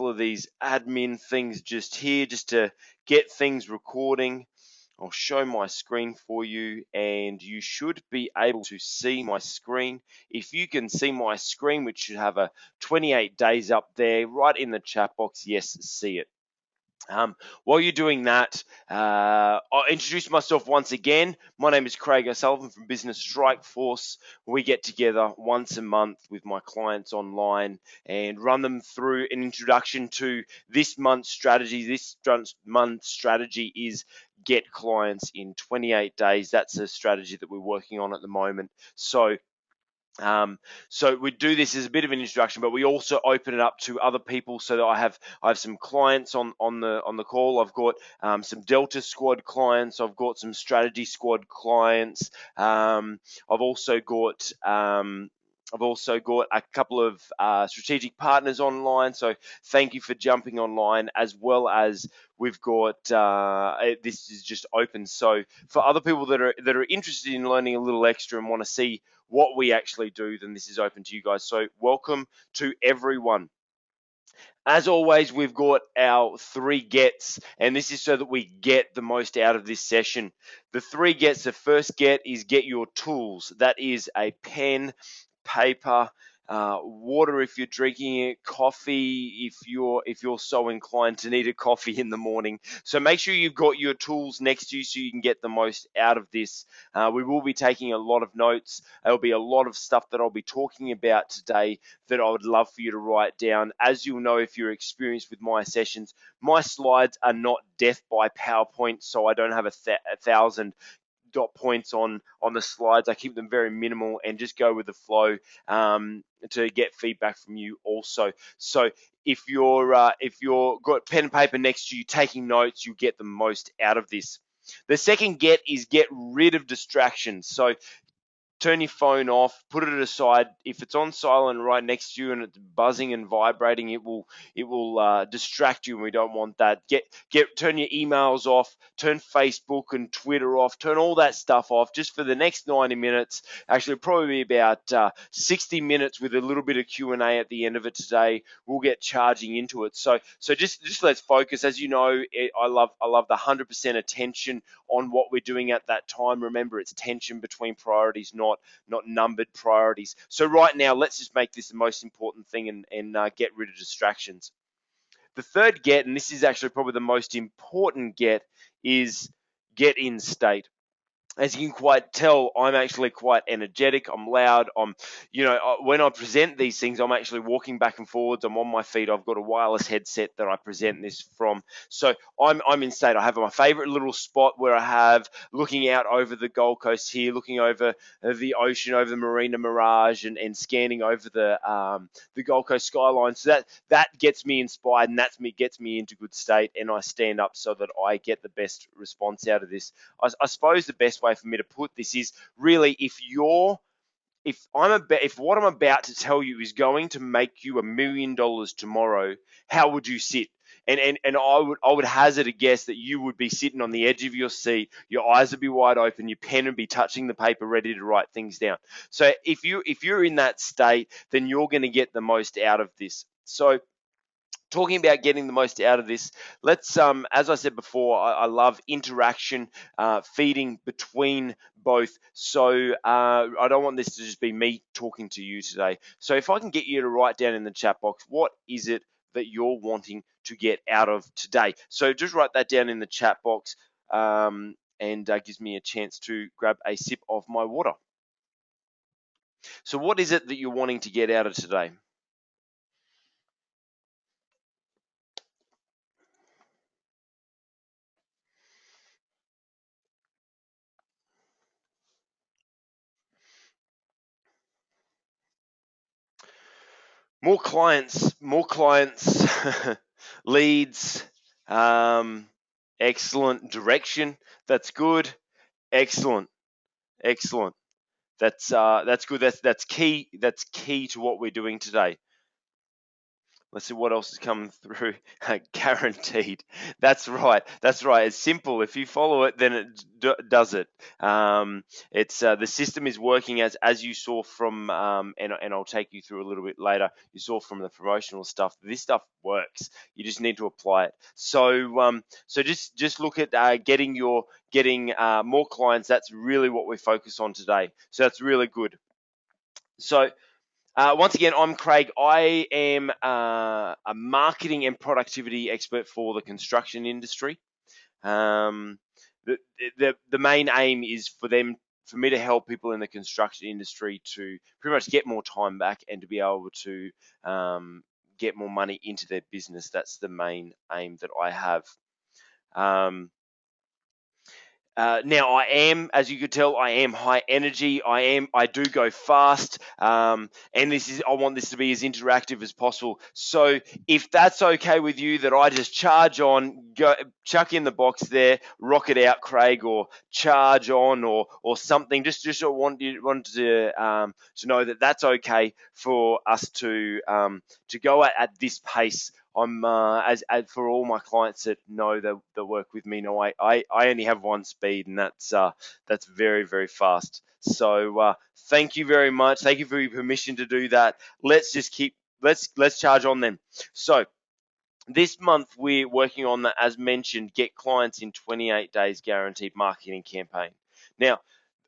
couple of these admin things just here, just to get things recording. I'll show my screen for you, and you should be able to see my screen. If you can see my screen, which should have a 28 days up there, right in the chat box, yes, see it. While you're doing that, I'll introduce myself once again. My name is Craig O'Sullivan from Business Strike Force. We get together once a month with my clients online and run them through an introduction to this month's strategy. This month's strategy is get clients in 28 days. That's a strategy that we're working on at the moment. So we do this as a bit of an introduction, but we also open it up to other people. So that I have some clients on the call. I've got some Delta Squad clients. I've got some Strategy Squad clients. I've also got a couple of strategic partners online. So thank you for jumping online, as well as we've got this is just open. So for other people that are interested in learning a little extra and want to see what we actually do, then this is open to you guys. So welcome to everyone. As always, we've got our 3 gets, and this is so that we get the most out of this session. The 3 gets, the first get is get your tools. That is a pen, paper, water if you're drinking it, coffee if you're so inclined to need a coffee in the morning. So make sure you've got your tools next to you so you can get the most out of this. We will be taking a lot of notes. There'll be a lot of stuff that I'll be talking about today that I would love for you to write down. As you'll know, if you're experienced with my sessions, my slides are not death by PowerPoint, so I don't have a thousand dot points on the slides. I keep them very minimal and just go with the flow to get feedback from you also. So if you're got pen and paper next to you taking notes, you get the most out of this. The second get is get rid of distractions. So turn your phone off, put it aside. If it's on silent right next to you and it's buzzing and vibrating, it will distract you, and we don't want that. Turn your emails off, turn Facebook and Twitter off, turn all that stuff off just for the next 90 minutes. Actually, probably about 60 minutes with a little bit of Q&A at the end of it today. We'll get charging into it. So just let's focus. As you know, I love the 100% attention on what we're doing at that time. Remember, it's tension between priorities, not numbered priorities. So right now, let's just make this the most important thing and get rid of distractions. The third get, and this is actually probably the most important get, is get in state. As you can quite tell, I'm actually quite energetic. I'm loud. When I present these things, I'm actually walking back and forwards. I'm on my feet. I've got a wireless headset that I present this from. So I'm in state. I have my favorite little spot where I have looking out over the Gold Coast here, looking over the ocean, over the Marina Mirage, and scanning over the Gold Coast skyline. So that gets me inspired, and gets me into good state, and I stand up so that I get the best response out of this. I suppose the best way for me to put this is really if what I'm about to tell you is going to make you $1 million tomorrow, how would you sit? And I would hazard a guess that you would be sitting on the edge of your seat, your eyes would be wide open, your pen would be touching the paper, ready to write things down. So if you're in that state, then you're going to get the most out of this. So talking about getting the most out of this, let's, as I said before, I love interaction, feeding between both. So I don't want this to just be me talking to you today. So if I can get you to write down in the chat box, what is it that you're wanting to get out of today? So just write that down in the chat box, and gives me a chance to grab a sip of my water. So what is it that you're wanting to get out of today? More clients, leads, excellent direction. That's good. Excellent. That's good. That's key. That's key to what we're doing today. Let's see what else is coming through. Guaranteed. That's right. That's right. It's simple. If you follow it, then it does it. It's the system is working as you saw from, and I'll take you through a little bit later. You saw from the promotional stuff. This stuff works. You just need to apply it. So just look at getting more clients. That's really what we focus on today. So that's really good. So once again, I'm Craig. I am a marketing and productivity expert for the construction industry. Um, the main aim is for me to help people in the construction industry to pretty much get more time back and to be able to get more money into their business. That's the main aim that I have. Now I am, as you could tell, I am high energy. I do go fast, and I want this to be as interactive as possible. So if that's okay with you, that I just charge on, chuck in the box there, rock it out, Craig, or charge on, or something. Just I want to know that that's okay for us to go at this pace. I'm as for all my clients that know that work with me know I only have one speed, and that's very, very fast. So thank you very much. Thank you for your permission to do that. Let's charge on then. So this month we're working on the, as mentioned, get clients in 28 days guaranteed marketing campaign. Now,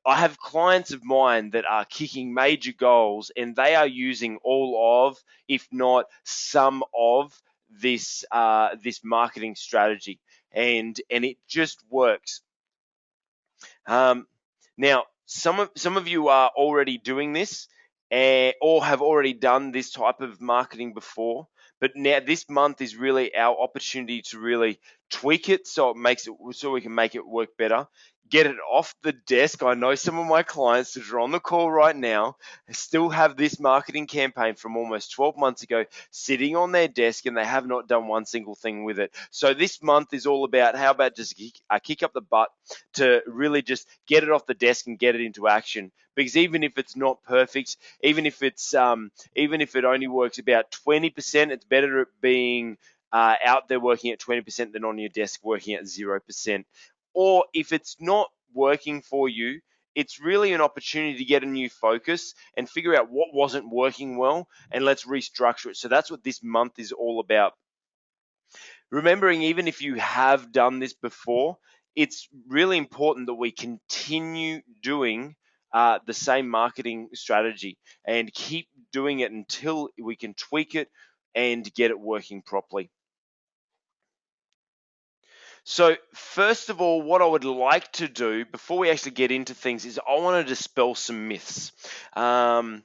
I have clients of mine that are kicking major goals, and they are using all of, if not some of, this marketing strategy, and it just works. Now, some of you are already doing this, or have already done this type of marketing before. But now this month is really our opportunity to really tweak it so we can make it work better. Get it off the desk. I know some of my clients that are on the call right now still have this marketing campaign from almost 12 months ago sitting on their desk, and they have not done one single thing with it. So this month is all about how about just kick up the butt to really just get it off the desk and get it into action. Because even if it's not perfect, even if it only works about 20%, it's better at being out there working at 20% than on your desk working at 0%. Or if it's not working for you, it's really an opportunity to get a new focus and figure out what wasn't working well, and let's restructure it. So that's what this month is all about. Remembering, even if you have done this before, it's really important that we continue doing the same marketing strategy and keep doing it until we can tweak it and get it working properly. So first of all, what I would like to do before we actually get into things is I want to dispel some myths. I'm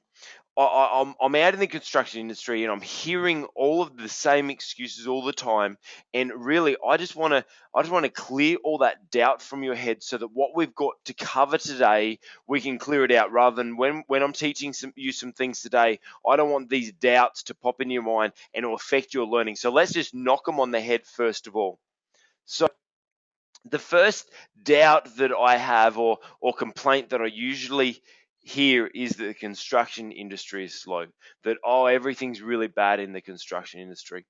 out in the construction industry, and I'm hearing all of the same excuses all the time. And really, I just want to clear all that doubt from your head, so that what we've got to cover today, we can clear it out. Rather than when I'm teaching you some things today, I don't want these doubts to pop in your mind and to affect your learning. So let's just knock them on the head first of all. So the first doubt that I have, or complaint that I usually hear, is that the construction industry is slow. That everything's really bad in the construction industry.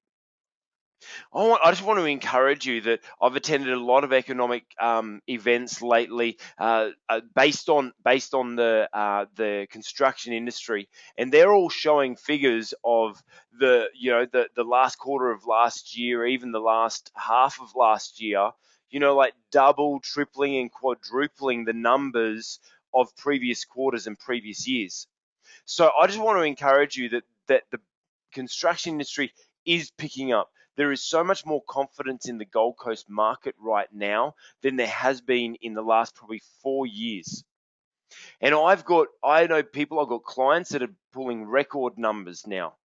I just want to encourage you that I've attended a lot of economic events lately, based on the construction industry, and they're all showing figures of the last quarter of last year, even the last half of last year. Like double, tripling, and quadrupling the numbers of previous quarters and previous years. So I just want to encourage you that the construction industry is picking up. There is so much more confidence in the Gold Coast market right now than there has been in the last probably 4 years. And I've got clients that are pulling record numbers now.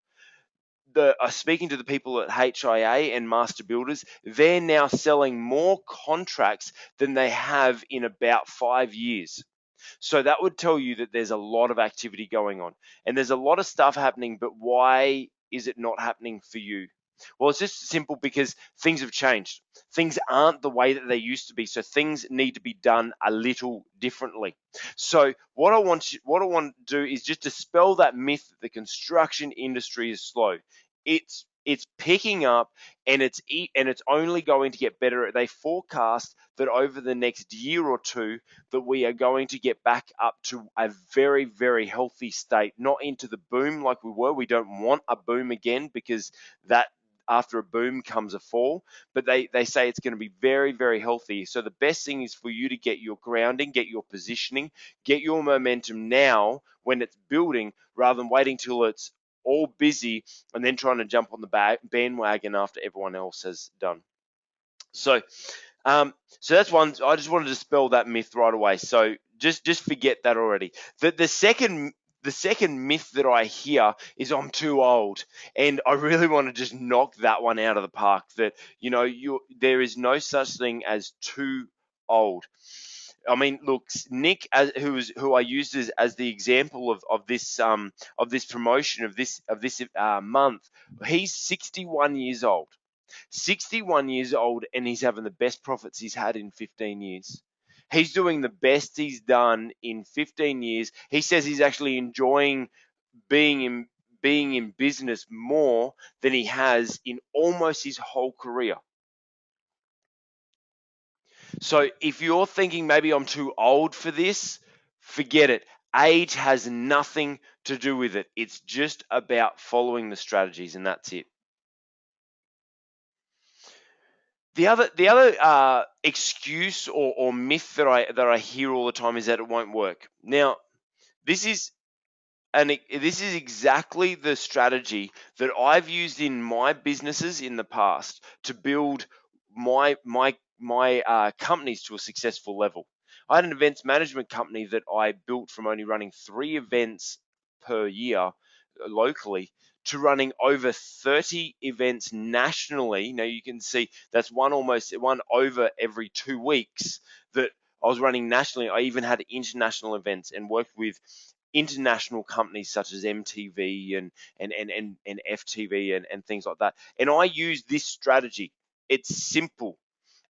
Speaking to the people at HIA and Master Builders, they're now selling more contracts than they have in about 5 years. So that would tell you that there's a lot of activity going on, and there's a lot of stuff happening, but why is it not happening for you? Well, it's just simple, because things have changed. Things aren't the way that they used to be, so things need to be done a little differently. So what I want to do is just dispel that myth that the construction industry is slow. It's It's picking up, and it's only going to get better. They forecast that over the next year or two that we are going to get back up to a very, very healthy state, not into the boom like we were. We don't want a boom again, because that after a boom comes a fall, but they say it's going to be very, very healthy. So the best thing is for you to get your grounding, get your positioning, get your momentum now when it's building, rather than waiting till it's all busy and then trying to jump on the bandwagon after everyone else has done. So, so that's one. I just wanted to dispel that myth right away. So just forget that already. The second myth that I hear is I'm too old, and I really want to just knock that one out of the park. That there is no such thing as too old. I mean, look, Nick, who I used as the example of this promotion of this month, he's 61 years old. 61 years old, and he's having the best profits he's had in 15 years. He's doing the best he's done in 15 years. He says he's actually enjoying being in business more than he has in almost his whole career. So if you're thinking maybe I'm too old for this, forget it. Age has nothing to do with it. It's just about following the strategies, and that's it. The other excuse or myth that I hear all the time is that it won't work. Now, this is this is exactly the strategy that I've used in my businesses in the past to build my companies to a successful level. I had an events management company that I built from only running 3 events per year locally to running over 30 events nationally. Now you can see that's one over every 2 weeks that I was running nationally. I even had international events and worked with international companies such as MTV and FTV and things like that. And I use this strategy. It's simple.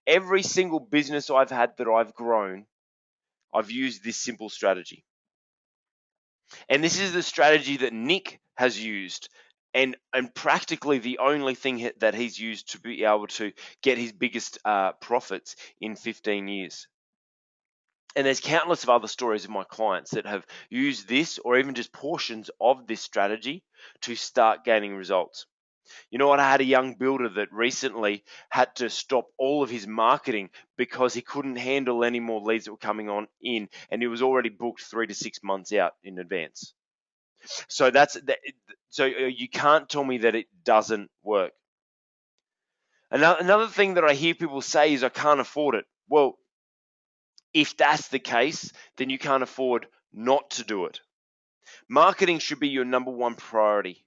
Every single business I've had that I've grown, I've used this simple strategy. And this is the strategy that Nick has used, and practically the only thing that he's used to be able to get his biggest profits in 15 years. And there's countless of other stories of my clients that have used this or even just portions of this strategy to start gaining results. You know what? I had a young builder that recently had to stop all of his marketing because he couldn't handle any more leads that were coming on in, and he was already booked 3 to 6 months out in advance. So you can't tell me that it doesn't work. Another thing that I hear people say is I can't afford it. Well, if that's the case, then you can't afford not to do it. Marketing should be your number one priority.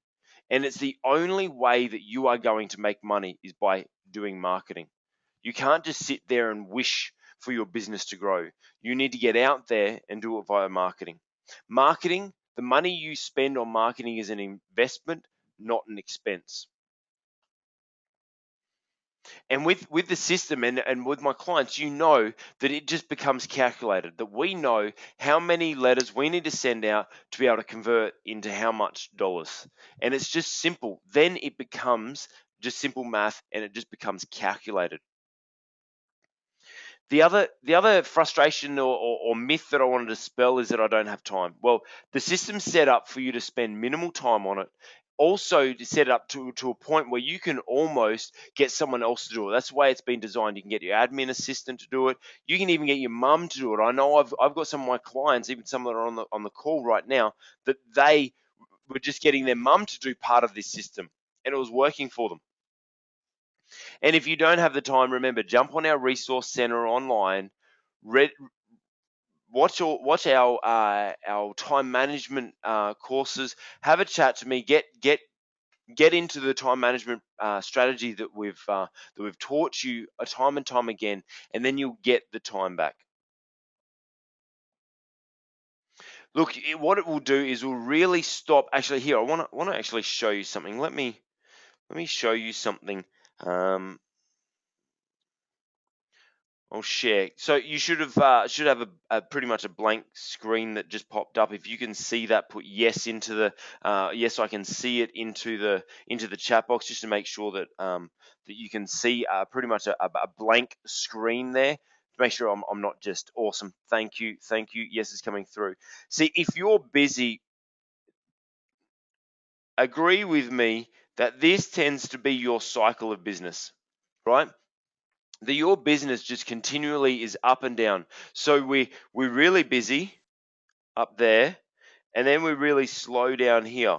And it's the only way that you are going to make money is by doing marketing. You can't just sit there and wish for your business to grow. You need to get out there and do it via marketing. Marketing, the money you spend on marketing is an investment, not an expense. And with the system and with my clients, you know that it just becomes calculated, that we know how many letters we need to send out to be able to convert into how much dollars. And it's just simple. Then it becomes just simple math, and it just becomes calculated. The other frustration or myth that I wanted to dispel is that I don't have time. Well, the system's set up for you to spend minimal time on it. Also, to set it up to a point where you can almost get someone else to do it. That's the way it's been designed. You can get your admin assistant to do it. You can even get your mum to do it. I know I've got some of my clients, even some that are on the call right now, that they were just getting their mum to do part of this system, and it was working for them. And if you don't have the time, remember, jump on our resource center online, read, watch our time management courses, have a chat to me, get into the time management strategy that we've taught you time and time again, and then you'll get the time back. Look, what it will do is will really stop. Actually, here I want to actually show you something. Let me show you something. Um, I'll share. So you should have a pretty much a blank screen that just popped up. If you can see that, put yes into the yes, I can see it into the chat box, just to make sure that that you can see pretty much a blank screen there. To make sure I'm not just awesome. Thank you, thank you. Yes, it's coming through. See, if you're busy, agree with me that this tends to be your cycle of business, right? That your business just continually is up and down. So we're really busy up there, and then we really slow down here.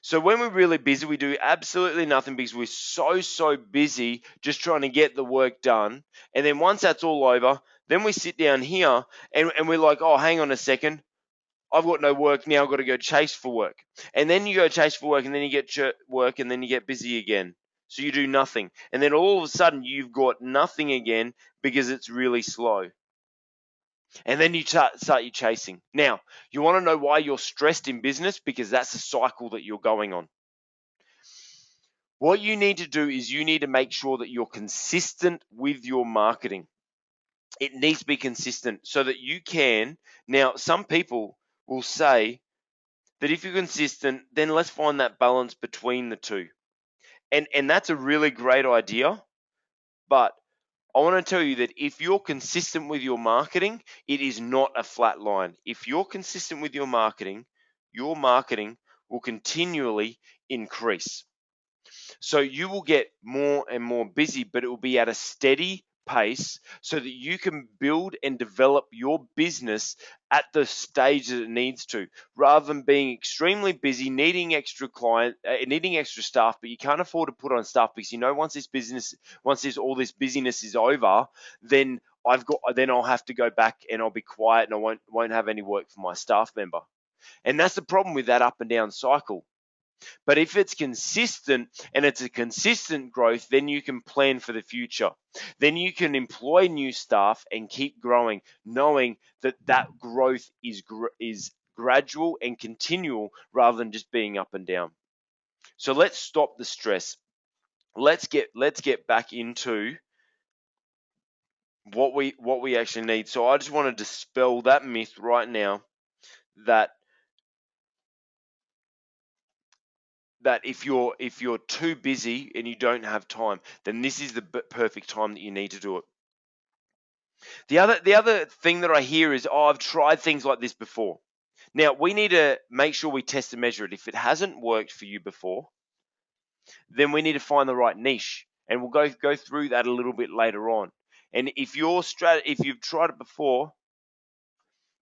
So when we're really busy, we do absolutely nothing because we're so busy just trying to get the work done. And then once that's all over, then we sit down here and we're like, oh, hang on a second. I've got no work now. I've got to go chase for work. And then you go chase for work, and then you get work, and then you get busy again. So you do nothing. And then all of a sudden, you've got nothing again because it's really slow. And then you start your chasing. Now, you want to know why you're stressed in business? Because that's the cycle that you're going on. What you need to do is you need to make sure that you're consistent with your marketing. It needs to be consistent so that you can. Now, some people will say that if you're consistent, then let's find that balance between the two. And that's a really great idea. But I want to tell you that if you're consistent with your marketing, it is not a flat line. If you're consistent with your marketing will continually increase. So you will get more and more busy, but it will be at a steady pace so that you can build and develop your business at the stage that it needs to, rather than being extremely busy, needing extra needing extra staff, but you can't afford to put on staff because once all this busyness is over, then I'll have to go back and I'll be quiet and I won't have any work for my staff member. And that's the problem with that up and down cycle. But if it's consistent and it's a consistent growth, then you can plan for the future. Then you can employ new staff and keep growing, knowing that growth is gradual and continual rather than just being up and down. So let's stop the stress. Let's get back into what we actually need. So I just want to dispel that myth right now that if you're too busy and you don't have time, then this is the perfect time that you need to do it. The other thing that I hear is, oh, I've tried things like this before. Now we need to make sure we test and measure it. If it hasn't worked for you before, then we need to find the right niche, and we'll go through that a little bit later on. And if you've tried it before,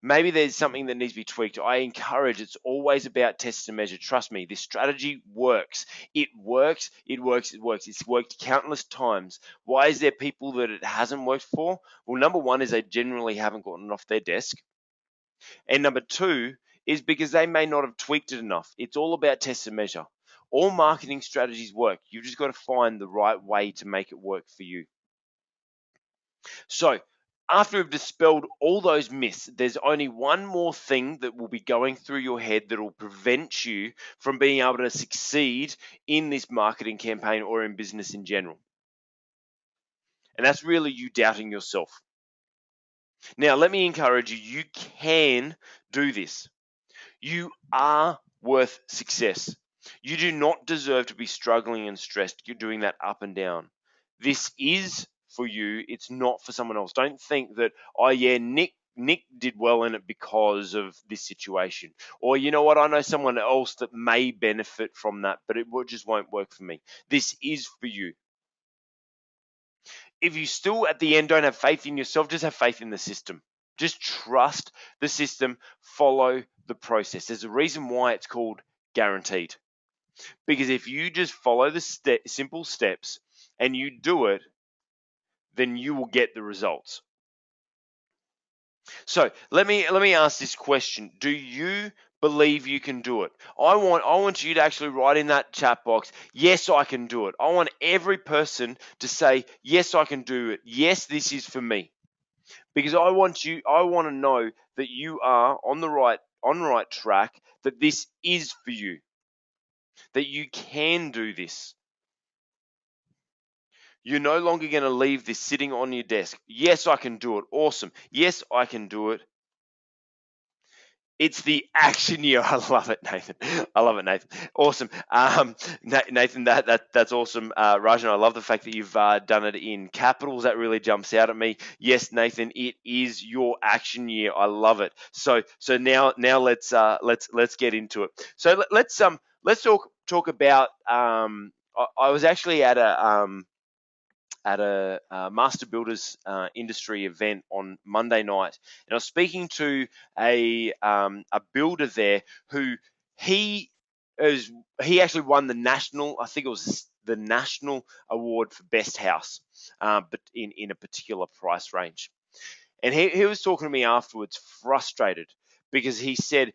maybe there's something that needs to be tweaked. I encourage, it's always about test and measure. Trust me, this strategy works. It works, it works, it works. It's worked countless times. Why is there people that it hasn't worked for? Well, number one is they generally haven't gotten it off their desk. And number two is because they may not have tweaked it enough. It's all about test and measure. All marketing strategies work. You've just got to find the right way to make it work for you. So, after we've dispelled all those myths, there's only one more thing that will be going through your head that will prevent you from being able to succeed in this marketing campaign or in business in general. And that's really you doubting yourself. Now, let me encourage you, you can do this. You are worth success. You do not deserve to be struggling and stressed. You're doing that up and down. This is for you. It's not for someone else. Don't think that, oh yeah, Nick did well in it because of this situation. Or you know what, I know someone else that may benefit from that, but it just won't work for me. This is for you. If you still at the end don't have faith in yourself, just have faith in the system. Just trust the system, follow the process. There's a reason why it's called guaranteed. Because if you just follow the simple steps and you do it, then you will get the results. So let me ask this question. Do you believe you can do it? I want you to actually write in that chat box, yes, I can do it. I want every person to say, yes, I can do it. Yes, this is for me. Because I want to know that you are on the right track, that this is for you, that you can do this. You're no longer going to leave this sitting on your desk. Yes, I can do it. Awesome. Yes, I can do it. It's the action year. I love it, Nathan. I love it, Nathan. Awesome. Nathan, that's awesome. Rajan, I love the fact that you've done it in capitals. That really jumps out at me. Yes, Nathan, it is your action year. I love it. So now let's get into it. So let's talk about. I was actually at a master builders industry event on Monday night, and I was speaking to a builder there who he is he actually won the national, I think it was the national award for best house, but in a particular price range. And he was talking to me afterwards, frustrated because he said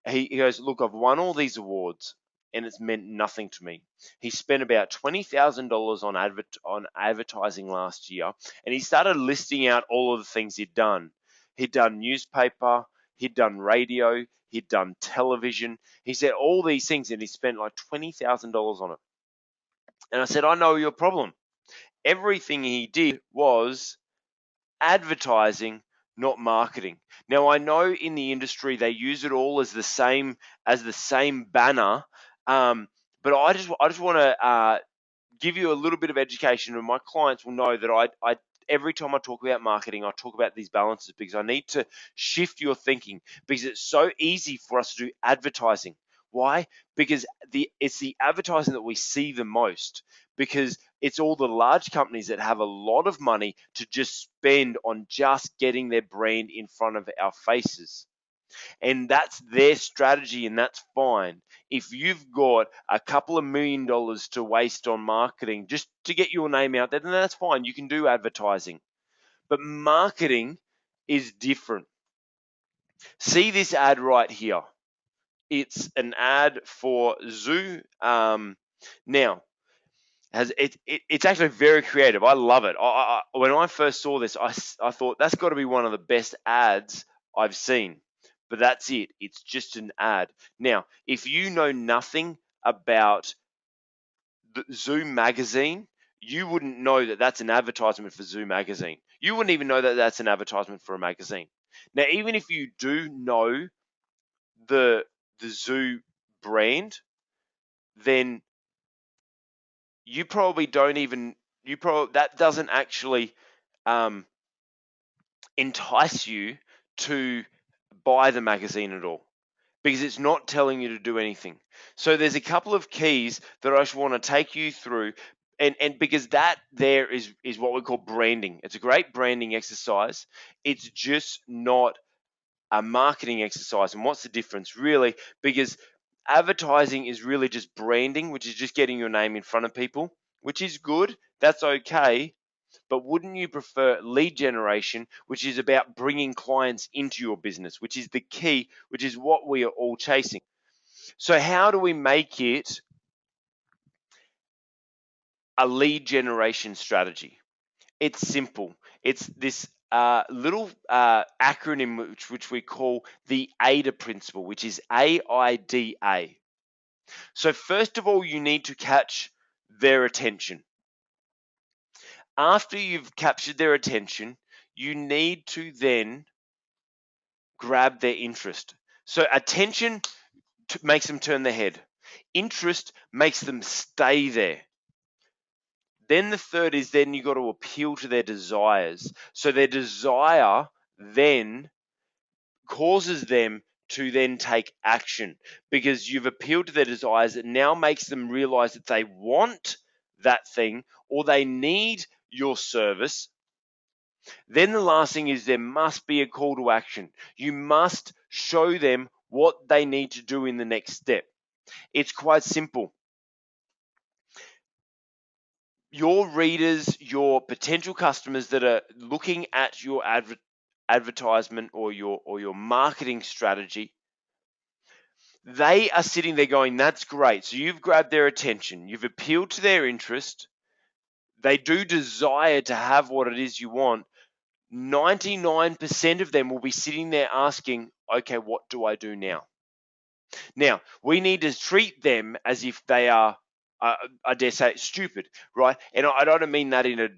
he goes, look, I've won all these awards and it's meant nothing to me. He spent about $20,000 on advertising last year, and he started listing out all of the things he'd done. He'd done newspaper, he'd done radio, he'd done television. He said all these things, and he spent like $20,000 on it. And I said, I know your problem. Everything he did was advertising, not marketing. Now I know in the industry they use it all as the same banner, but I just want to give you a little bit of education, and my clients will know that I every time I talk about marketing, I talk about these balances because I need to shift your thinking, because it's so easy for us to do advertising. Why? Because it's the advertising that we see the most, because it's all the large companies that have a lot of money to just spend on just getting their brand in front of our faces. And that's their strategy, and that's fine. If you've got a couple of $1 million to waste on marketing just to get your name out there, then that's fine. You can do advertising. But marketing is different. See this ad right here. It's an ad for Zoo. Now, it's actually very creative. I love it. When I first saw this, I thought that's got to be one of the best ads I've seen. But that's it. It's just an ad. Now, if you know nothing about the Zoo magazine, you wouldn't know that that's an advertisement for Zoo magazine. You wouldn't even know that that's an advertisement for a magazine. Now, even if you do know the the Zoo brand, then you probably don't even you probably that doesn't actually um, entice you to buy the magazine at all, because it's not telling you to do anything. So there's a couple of keys that I just want to take you through, and because that there is what we call branding. It's a great branding exercise. It's just not a marketing exercise. And what's the difference really? Because advertising is really just branding, which is just getting your name in front of people, which is good. That's okay. But wouldn't you prefer lead generation, which is about bringing clients into your business, which is the key, which is what we are all chasing? So, how do we make it a lead generation strategy? It's simple. It's this little acronym which we call the AIDA principle, which is AIDA. So, first of all, you need to catch their attention. After you've captured their attention, you need to then grab their interest. So attention makes them turn their head. Interest makes them stay there. Then the third is then you got to appeal to their desires. So their desire then causes them to then take action, because you've appealed to their desires. It now makes them realize that they want that thing or they need your service. Then the last thing is there must be a call to action. You must show them what they need to do in the next step. It's quite simple. Your readers, your potential customers that are looking at your advertisement or your marketing strategy, they are sitting there going, that's great. So you've grabbed their attention, you've appealed to their interest. They do desire to have what it is you want. 99% of them will be sitting there asking, okay, what do I do now? Now, we need to treat them as if they are I dare say stupid, right? And I don't mean that in a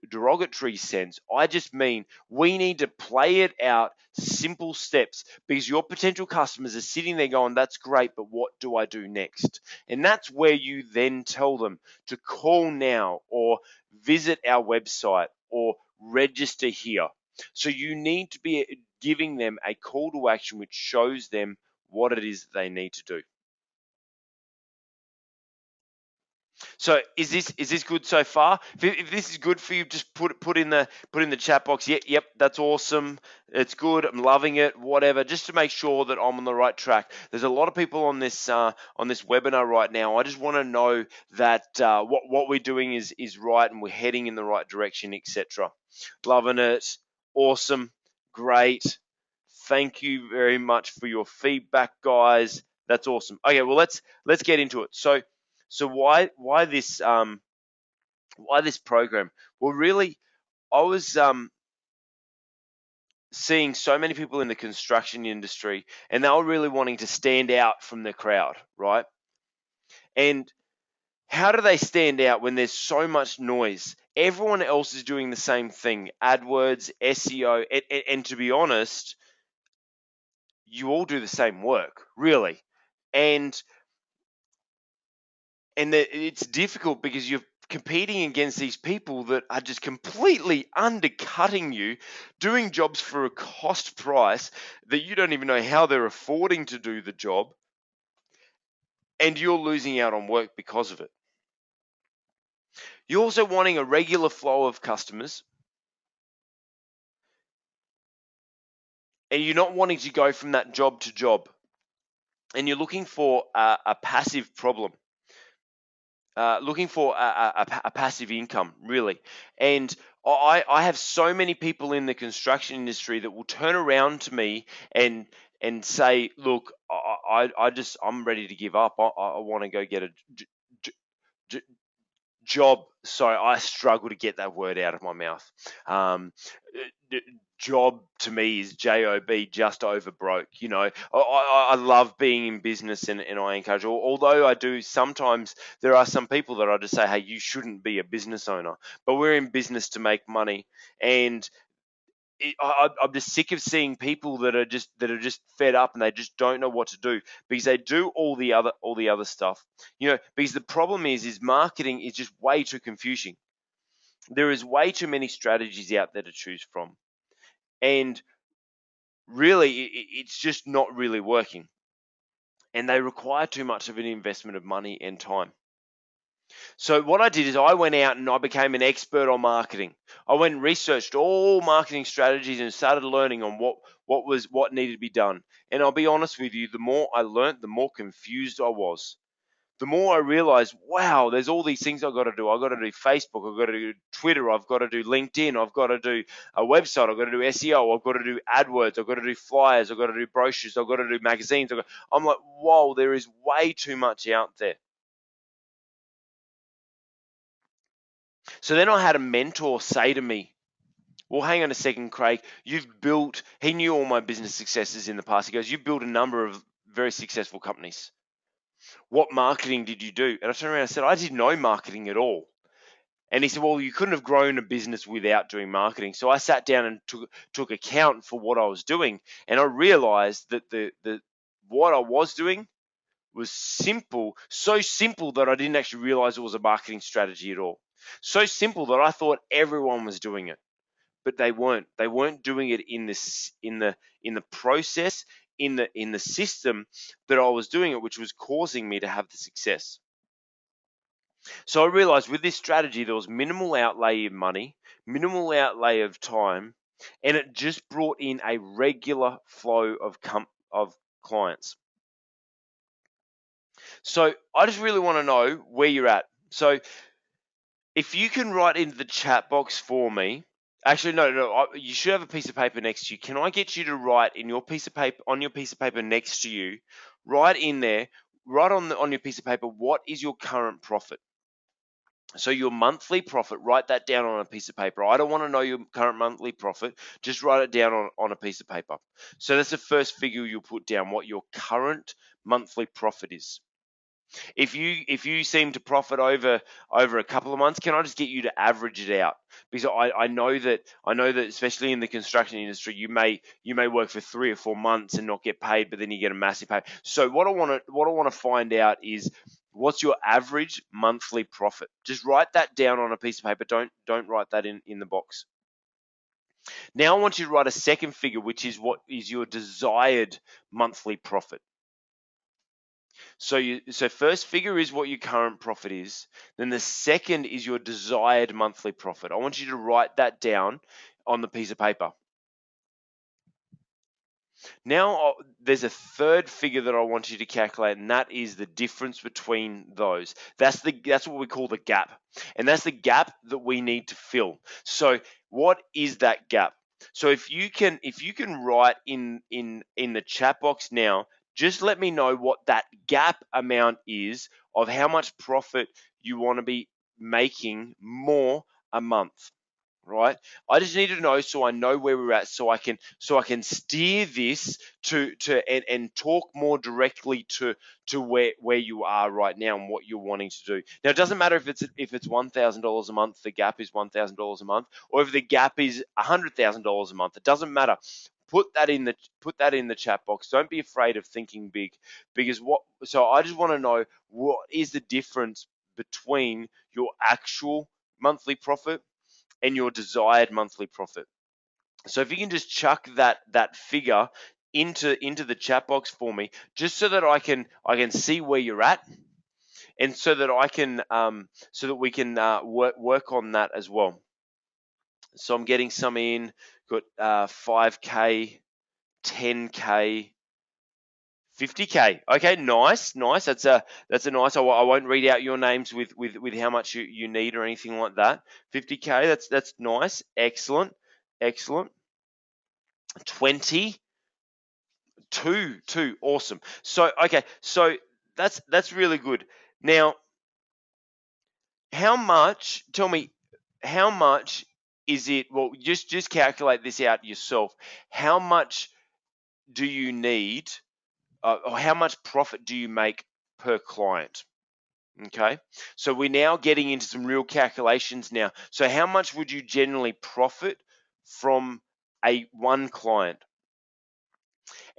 derogatory sense. I just mean we need to play it out, simple steps, because your potential customers are sitting there going, that's great, but what do I do next? And that's where you then tell them to call now or visit our website or register here. So you need to be giving them a call to action which shows them what it is that they need to do. So is this good so far? If this is good for you, just put in the chat box. Yep, that's awesome. It's good. I'm loving it. Whatever, just to make sure that I'm on the right track. There's a lot of people on this webinar right now. I just want to know that what we're doing is right and we're heading in the right direction, etc. Loving it. Awesome. Great. Thank you very much for your feedback, guys. That's awesome. Okay, well let's get into it. So why this program? Well, really, I was seeing so many people in the construction industry, and they were really wanting to stand out from the crowd, right? And how do they stand out when there's so much noise? Everyone else is doing the same thing: AdWords, SEO, and to be honest, you all do the same work, really. And it's difficult because you're competing against these people that are just completely undercutting you, doing jobs for a cost price that you don't even know how they're affording to do the job, and you're losing out on work because of it. You're also wanting a regular flow of customers, and you're not wanting to go from that job to job, and you're looking for a passive problem. Looking for a passive income, really. And I have so many people in the construction industry that will turn around to me and say, look, I'm ready to give up. I want to go get a j- job. Sorry, I struggle to get that word out of my mouth. Um, Job to me is job, just over broke. I love being in business, and I encourage. Although I do sometimes, there are some people that I just say, hey, you shouldn't be a business owner, but we're in business to make money. And I'm just sick of seeing people that are just fed up and they just don't know what to do because they do all the other stuff. Because the problem is marketing is just way too confusing. There is way too many strategies out there to choose from, and really it's just not really working. And they require too much of an investment of money and time. So what I did is I went out and I became an expert on marketing. I went and researched all marketing strategies and started learning on what needed to be done. And I'll be honest with you, the more I learned, the more confused I was. The more I realized, wow, there's all these things I've got to do. I've got to do Facebook, I've got to do Twitter, I've got to do LinkedIn, I've got to do a website, I've got to do SEO, I've got to do AdWords, I've got to do flyers, I've got to do brochures, I've got to do magazines. I'm like, whoa, there is way too much out there. So then I had a mentor say to me, well, hang on a second, Craig. He knew all my business successes in the past. He goes, you've built a number of very successful companies. What marketing did you do? And I turned around and said, I didn't know marketing at all. And he said, well, you couldn't have grown a business without doing marketing. So I sat down and took account for what I was doing. And I realized that what I was doing was simple, so simple that I didn't actually realize it was a marketing strategy at all. So simple that I thought everyone was doing it, but they weren't. They weren't doing it in the process, in the system that I was doing it, which was causing me to have the success. So I realized with this strategy, there was minimal outlay of money, minimal outlay of time, and it just brought in a regular flow of clients. So I just really want to know where you're at. So if you can write into the chat box for me, actually no, you should have a piece of paper next to you. Can I get you to write in your piece of paper on your piece of paper next to you, right in there, right on your piece of paper, what is your current profit? So your monthly profit, write that down on a piece of paper. I don't want to know your current monthly profit. Just write it down on a piece of paper. So that's the first figure you'll put down, what your current monthly profit is. If you seem to profit over a couple of months, can I just get you to average it out? Because I know that especially in the construction industry, you may work for 3 or 4 months and not get paid, but then you get a massive pay. So what I want to find out is what's your average monthly profit. Just write that down on a piece of paper. Don't write that in the box. Now I want you to write a second figure, which is what is your desired monthly profit. So first figure is what your current profit is. Then the second is your desired monthly profit. I want you to write that down on the piece of paper. Now there's a third figure that I want you to calculate, and that is the difference between those. That's what we call the gap, and that's the gap that we need to fill. So what is that gap? So if you can write in the chat box now, just let me know what that gap amount is of how much profit you want to be making more a month. Right? I just need to know so I know where we're at, so I can steer this and talk more directly to where you are right now and what you're wanting to do. Now it doesn't matter if it's $1,000 a month, the gap is $1,000 a month, or if the gap is $100,000 a month. It doesn't matter. Put that in the chat box. Don't be afraid of thinking big, because so I just want to know what is the difference between your actual monthly profit and your desired monthly profit. So if you can just chuck that figure into the chat box for me, just so that I can see where you're at, and so that I can so that we can work on that as well. So I'm getting some in. Got 5K, 10K, 50K. Okay, nice. That's a nice. I won't read out your names with how much you need or anything like that. 50K. That's nice. Excellent. 20, two. Awesome. So okay. So that's really good. Now, how much? Tell me, how much is it? Well, just calculate this out yourself. How much do you need? Or how much profit do you make per client? Okay, so we're now getting into some real calculations now. So how much would you generally profit from one client?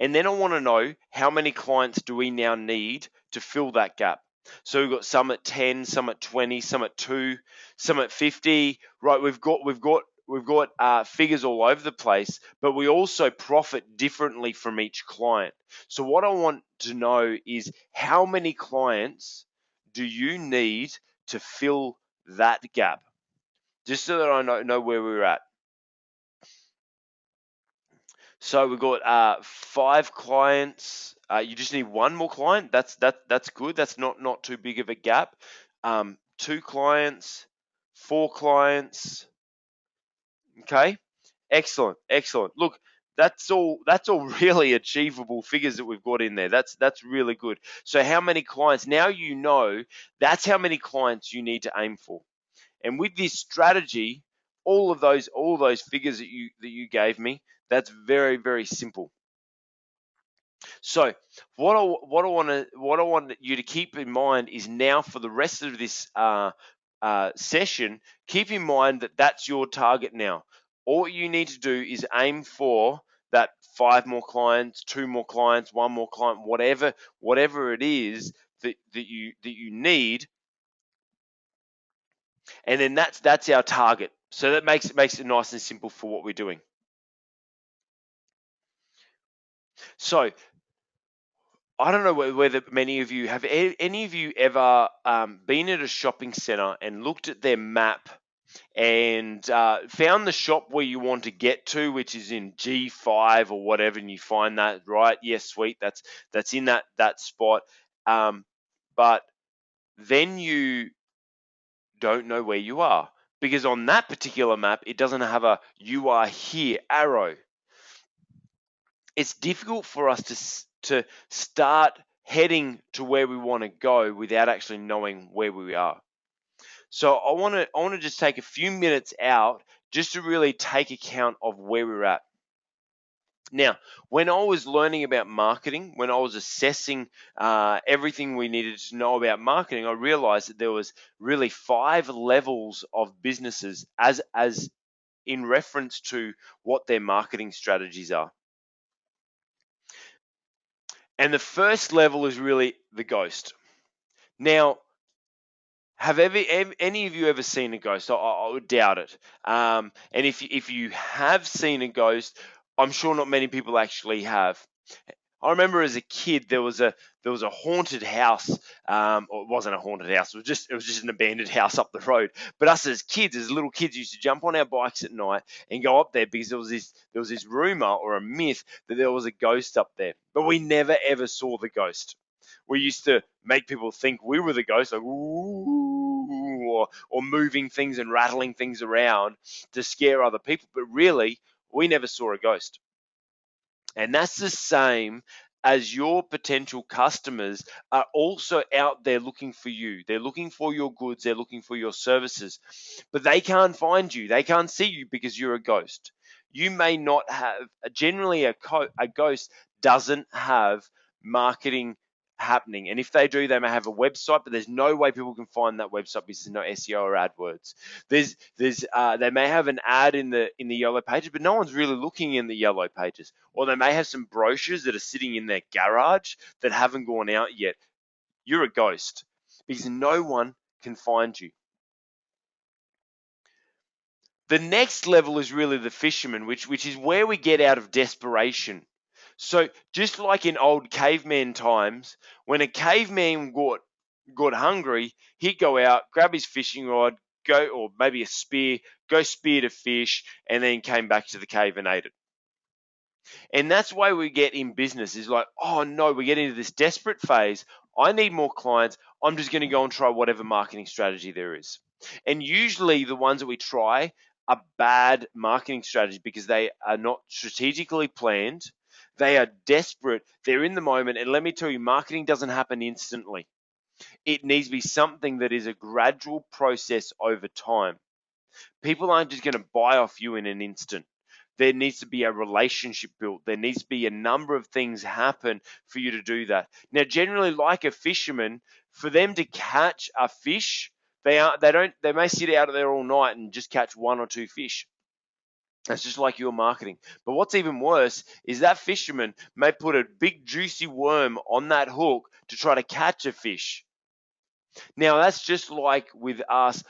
And then I want to know how many clients do we now need to fill that gap. So we've got some at 10, some at 20, some at 2, some at 50. Right, we've got figures all over the place, but we also profit differently from each client. So what I want to know is how many clients do you need to fill that gap? Just so that I know where we're at. So we've got 5 clients. You just need one more client. That's good. That's not too big of a gap. 2 clients, 4 clients. Okay, excellent. Look, that's all really achievable figures that we've got in there. That's really good. So how many clients? Now you know that's how many clients you need to aim for. And with this strategy, all those figures that you gave me, that's very, very simple. So what I want you to keep in mind is now for the rest of this session, keep in mind that that's your target now. All you need to do is aim for that 5 more clients, 2 more clients, 1 more client, whatever it is that you need, and then that's our target. So that makes it nice and simple for what we're doing. So I don't know whether many of you have any of you ever been at a shopping center and looked at their map and found the shop where you want to get to, which is in G5 or whatever, and you find that, right? Yes, sweet. That's in that spot. But then you don't know where you are, because on that particular map it doesn't have a "you are here" arrow. It's difficult for us to start heading to where we want to go without actually knowing where we are. So I want to just take a few minutes out just to really take account of where we're at. Now, when I was learning about marketing, when I was assessing everything we needed to know about marketing, I realized that there was really 5 levels of businesses as in reference to what their marketing strategies are. And the first level is really the ghost. Now, have any of you ever seen a ghost? I would doubt it. And if you have seen a ghost, I'm sure not many people actually have. I remember as a kid there was a haunted house. Or it wasn't a haunted house. It was just an abandoned house up the road. But us as kids, as little kids, used to jump on our bikes at night and go up there because there was this rumor or a myth that there was a ghost up there. But we never ever saw the ghost. We used to make people think we were the ghost, like ooh, or moving things and rattling things around to scare other people. But really, we never saw a ghost. And that's the same as your potential customers are also out there looking for you. They're looking for your goods, they're looking for your services, but they can't find you. They can't see you because you're a ghost. You may not have, generally, a ghost doesn't have marketing happening. And if they do, they may have a website, but there's no way people can find that website because there's no SEO or AdWords. They may have an ad in the yellow pages, but no one's really looking in the yellow pages. Or they may have some brochures that are sitting in their garage that haven't gone out yet. You're a ghost because no one can find you. The next level is really the fisherman, which is where we get out of desperation. So just like in old caveman times, when a caveman got hungry, he'd go out, grab his fishing rod, go, or maybe a spear, go spear to fish, and then came back to the cave and ate it. And that's why we get in business is like, oh no, we get into this desperate phase. I need more clients. I'm just going to go and try whatever marketing strategy there is. And usually the ones that we try are bad marketing strategies because they are not strategically planned. They are desperate. They're in the moment. And let me tell you, marketing doesn't happen instantly. It needs to be something that is a gradual process over time. People aren't just going to buy off you in an instant. There needs to be a relationship built. There needs to be a number of things happen for you to do that. Now, generally, like a fisherman, for them to catch a fish, they may sit out there all night and just catch 1 or 2 fish. That's just like your marketing. But what's even worse is that fisherman may put a big juicy worm on that hook to try to catch a fish. Now that's just like with us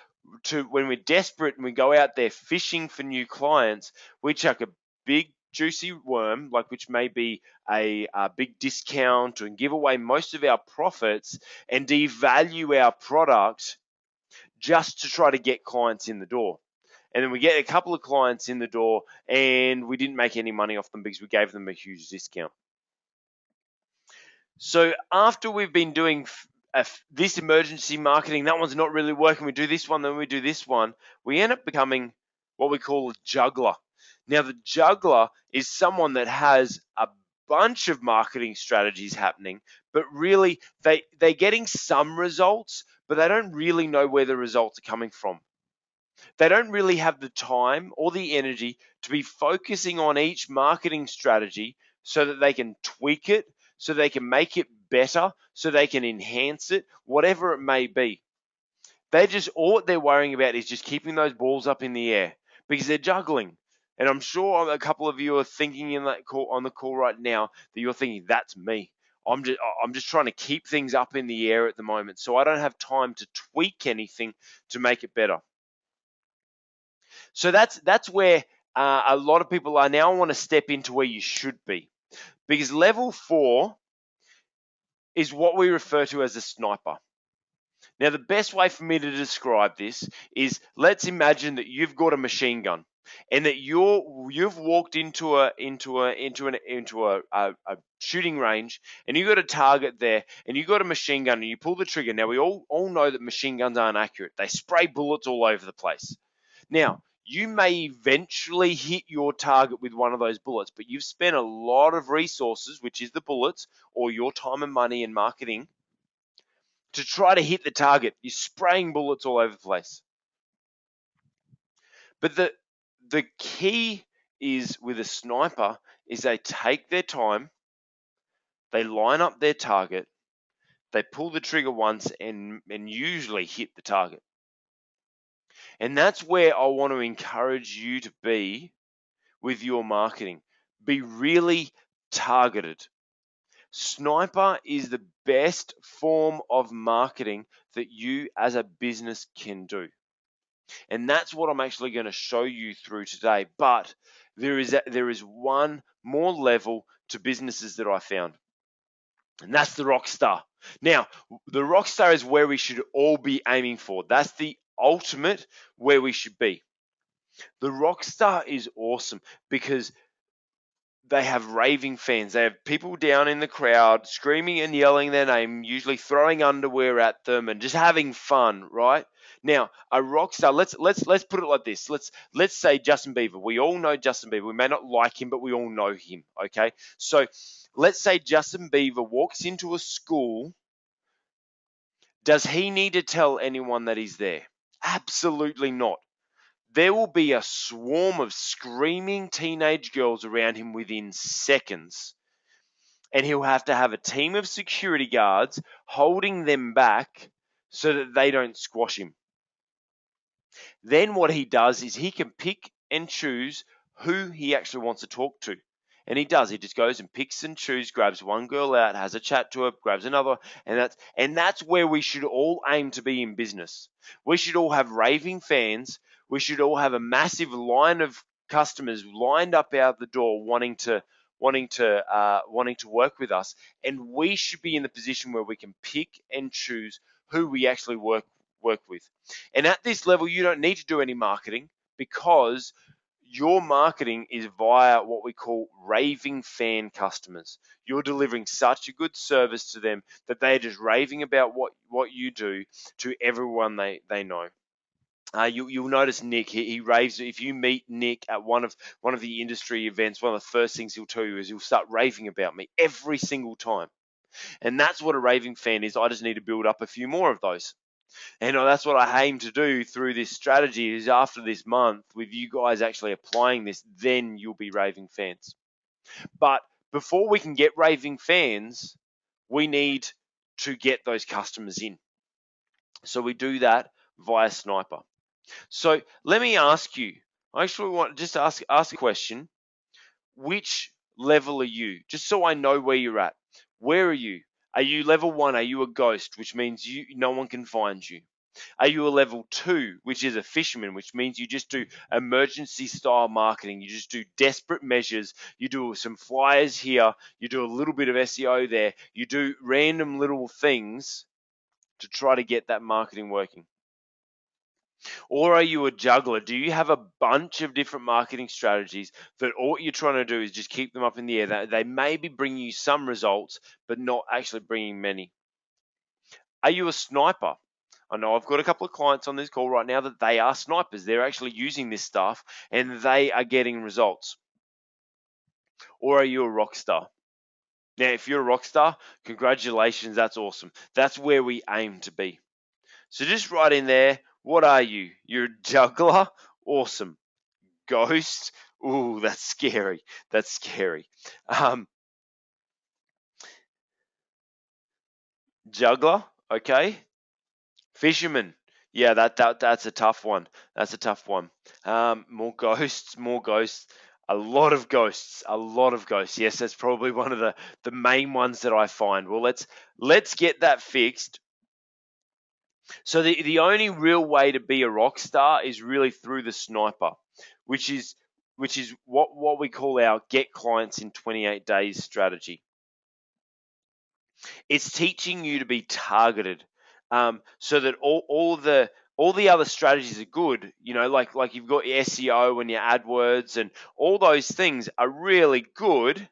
to when we're desperate and we go out there fishing for new clients, we chuck a big juicy worm, like which may be a big discount and give away most of our profits and devalue our product just to try to get clients in the door. And then we get a couple of clients in the door and we didn't make any money off them because we gave them a huge discount. So after we've been doing this emergency marketing, that one's not really working. We do this one, then we do this one. We end up becoming what we call a juggler. Now, the juggler is someone that has a bunch of marketing strategies happening, but really they're getting some results, but they don't really know where the results are coming from. They don't really have the time or the energy to be focusing on each marketing strategy so that they can tweak it, so they can make it better, so they can enhance it, whatever it may be. All what they're worrying about is just keeping those balls up in the air because they're juggling. And I'm sure a couple of you are thinking in that call on the call right now that you're thinking, that's me. I'm just trying to keep things up in the air at the moment, so I don't have time to tweak anything to make it better. So that's where a lot of people are now. Want to step into where you should be, because level 4 is what we refer to as a sniper. Now, the best way for me to describe this is, let's imagine that you've got a machine gun, and that you've walked into a shooting range, and you've got a target there, and you've got a machine gun, and you pull the trigger. Now, we all know that machine guns aren't accurate. They spray bullets all over the place. Now, you may eventually hit your target with one of those bullets, but you've spent a lot of resources, which is the bullets, or your time and money in marketing, to try to hit the target. You're spraying bullets all over the place. But the key is with a sniper is they take their time, they line up their target, they pull the trigger once and usually hit the target. And that's where I want to encourage you to be with your marketing. Be really targeted. Sniper is the best form of marketing that you as a business can do. And that's what I'm actually going to show you through today. But there is one more level to businesses that I found. And that's the rock star. Now, the rock star is where we should all be aiming for. That's the ultimate where we should be. The rock star is awesome because they have raving fans. They have people down in the crowd screaming and yelling their name, usually throwing underwear at them and just having fun, right? Now, a rock star, let's put it like this. Let's say Justin Bieber. We all know Justin Bieber. We may not like him, but we all know him, okay? So, let's say Justin Bieber walks into a school. Does he need to tell anyone that he's there? Absolutely not. There will be a swarm of screaming teenage girls around him within seconds. And he'll have to have a team of security guards holding them back so that they don't squash him. Then what he does is he can pick and choose who he actually wants to talk to. And he does. He just goes and picks and chooses, grabs one girl out, has a chat to her, grabs another, and that's where we should all aim to be in business. We should all have raving fans. We should all have a massive line of customers lined up out the door wanting to work with us, and we should be in the position where we can pick and choose who we actually work with. And at this level, you don't need to do any marketing because your marketing is via what we call raving fan customers. You're delivering such a good service to them that they're just raving about what you do to everyone they know. You'll notice Nick. He raves. If you meet Nick at one of the industry events, one of the first things he'll tell you is he'll start raving about me every single time. And that's what a raving fan is. I just need to build up a few more of those. And that's what I aim to do through this strategy is after this month, with you guys actually applying this, then you'll be raving fans. But before we can get raving fans, we need to get those customers in. So we do that via Sniper. So let me ask you, I actually want to just ask a question. Which level are you? Just so I know where you're at. Where are you? Are you level 1? Are you a ghost, which means no one can find you? Are you a level 2, which is a fisherman, which means you just do emergency style marketing? You just do desperate measures. You do some flyers here. You do a little bit of SEO there. You do random little things to try to get that marketing working. Or are you a juggler? Do you have a bunch of different marketing strategies that all you're trying to do is just keep them up in the air? They maybe bring you some results, but not actually bringing many. Are you a sniper? I know I've got a couple of clients on this call right now that they are snipers. They're actually using this stuff and they are getting results. Or are you a rock star? Now, if you're a rock star, congratulations, that's awesome. That's where we aim to be. So just write in there, what are you? You're a juggler? Awesome. Ghost? Ooh, that's scary. That's scary. Juggler? Okay. Fisherman? Yeah, that's a tough one. That's a tough one. More ghosts, more ghosts. A lot of ghosts, a lot of ghosts. Yes, that's probably one of the main ones that I find. Well, let's get that fixed. So the only real way to be a rock star is really through the sniper, which is what we call our get clients in 28 days strategy. It's teaching you to be targeted, so that all the other strategies are good. Like you've got your SEO and your AdWords and all those things are really good.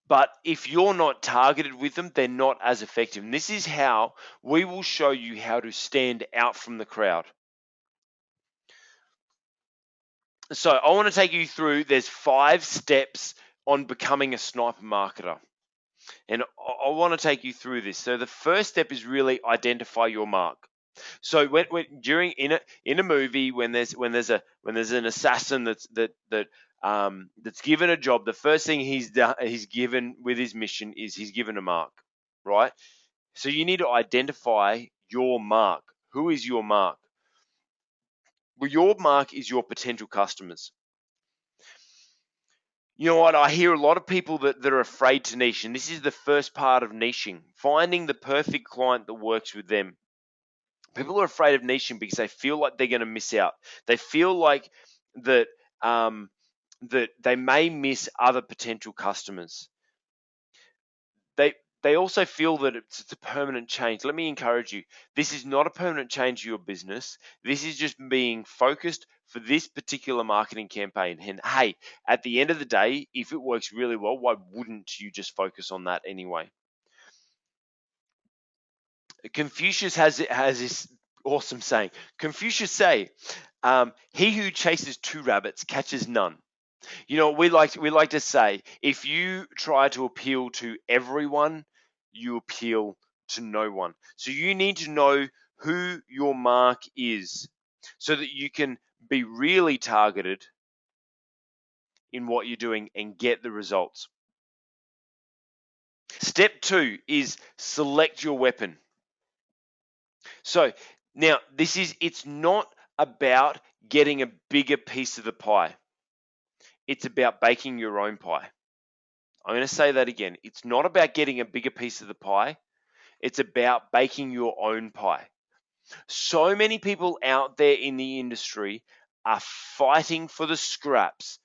But if you're not targeted with them, they're not as effective. And this is how we will show you how to stand out from the crowd. So I want to take you through, there's 5 steps on becoming a sniper marketer. And I want to take you through this. So the first step is really identify your mark. So when during in a movie when there's an assassin that's given a job, the first thing he's given with his mission is he's given a mark, right? So you need to identify your mark. Who is your mark? Well, your mark is your potential customers. You know what? I hear a lot of people that are afraid to niche, and this is the first part of niching, finding the perfect client that works with them. People are afraid of niching because they feel like they're going to miss out. They feel like that um, that they may miss other potential customers. They they also feel that it's a permanent change. Let me encourage you. This is not a permanent change to your business. This is just being focused for this particular marketing campaign. And hey, at the end of the day, if it works really well, why wouldn't you just focus on that anyway? Confucius has this awesome saying. Confucius say, "He who chases two rabbits catches none." You know, we like to say, if you try to appeal to everyone, you appeal to no one. So you need to know who your mark is, so that you can be really targeted in what you're doing and get the results. Step 2 is select your weapon. So now it's not about getting a bigger piece of the pie. It's about baking your own pie. I'm going to say that again. It's not about getting a bigger piece of the pie. It's about baking your own pie. So many people out there in the industry are fighting for the scraps,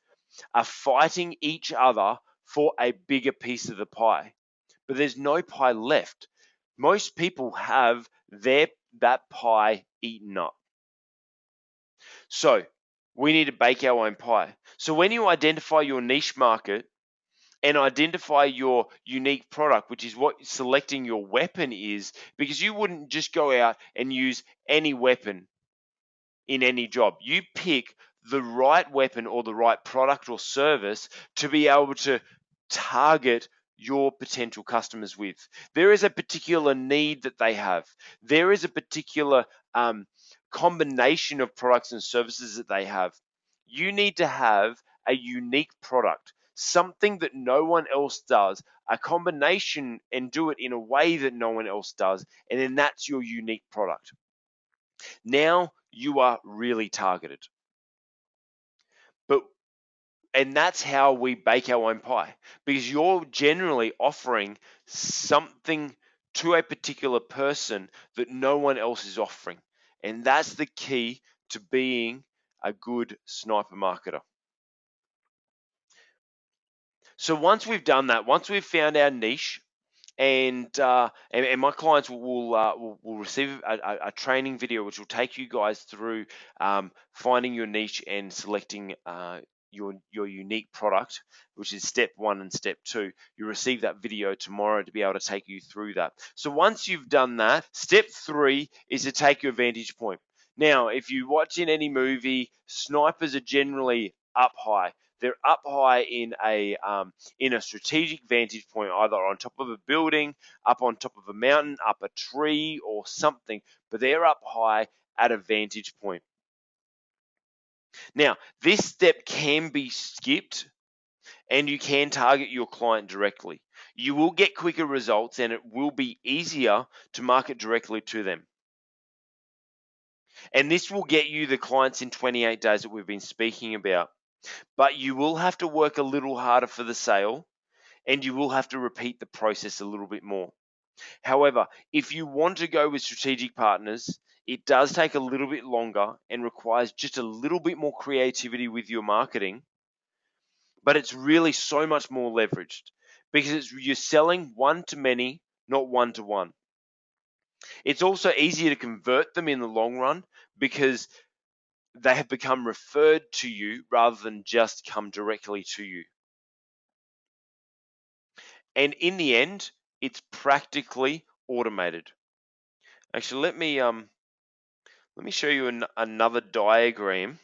are fighting each other for a bigger piece of the pie. But there's no pie left. Most people have that pie eaten up. So we need to bake our own pie. So when you identify your niche market and identify your unique product, which is what selecting your weapon is, because you wouldn't just go out and use any weapon in any job. You pick the right weapon or the right product or service to be able to target your potential customers with. There is a particular need that they have. There is a particular combination of products and services that they have. You need to have a unique product, something that no one else does, a combination, and do it in a way that no one else does, and then that's your unique product. Now you are really targeted. But and that's how we bake our own pie, because you're generally offering something to a particular person that no one else is offering. And that's the key to being a good sniper marketer. So once we've done that, once we've found our niche, and my clients will receive a training video which will take you guys through finding your niche and selecting your unique product, which is step 1 and step 2. You'll receive that video tomorrow to be able to take you through that. So once you've done that, step 3 is to take your vantage point. Now, if you watch in any movie, snipers are generally up high. They're up high in a strategic vantage point, either on top of a building, up on top of a mountain, up a tree, or something. But they're up high at a vantage point. Now, this step can be skipped, and you can target your client directly. You will get quicker results, and it will be easier to market directly to them. And this will get you the clients in 28 days that we've been speaking about. But you will have to work a little harder for the sale, and you will have to repeat the process a little bit more. However, if you want to go with strategic partners, it does take a little bit longer and requires just a little bit more creativity with your marketing, but it's really so much more leveraged because you're selling one to many, not one to one. It's also easier to convert them in the long run because they have become referred to you rather than just come directly to you. And in the end, it's practically automated. Actually, let me show you another diagram.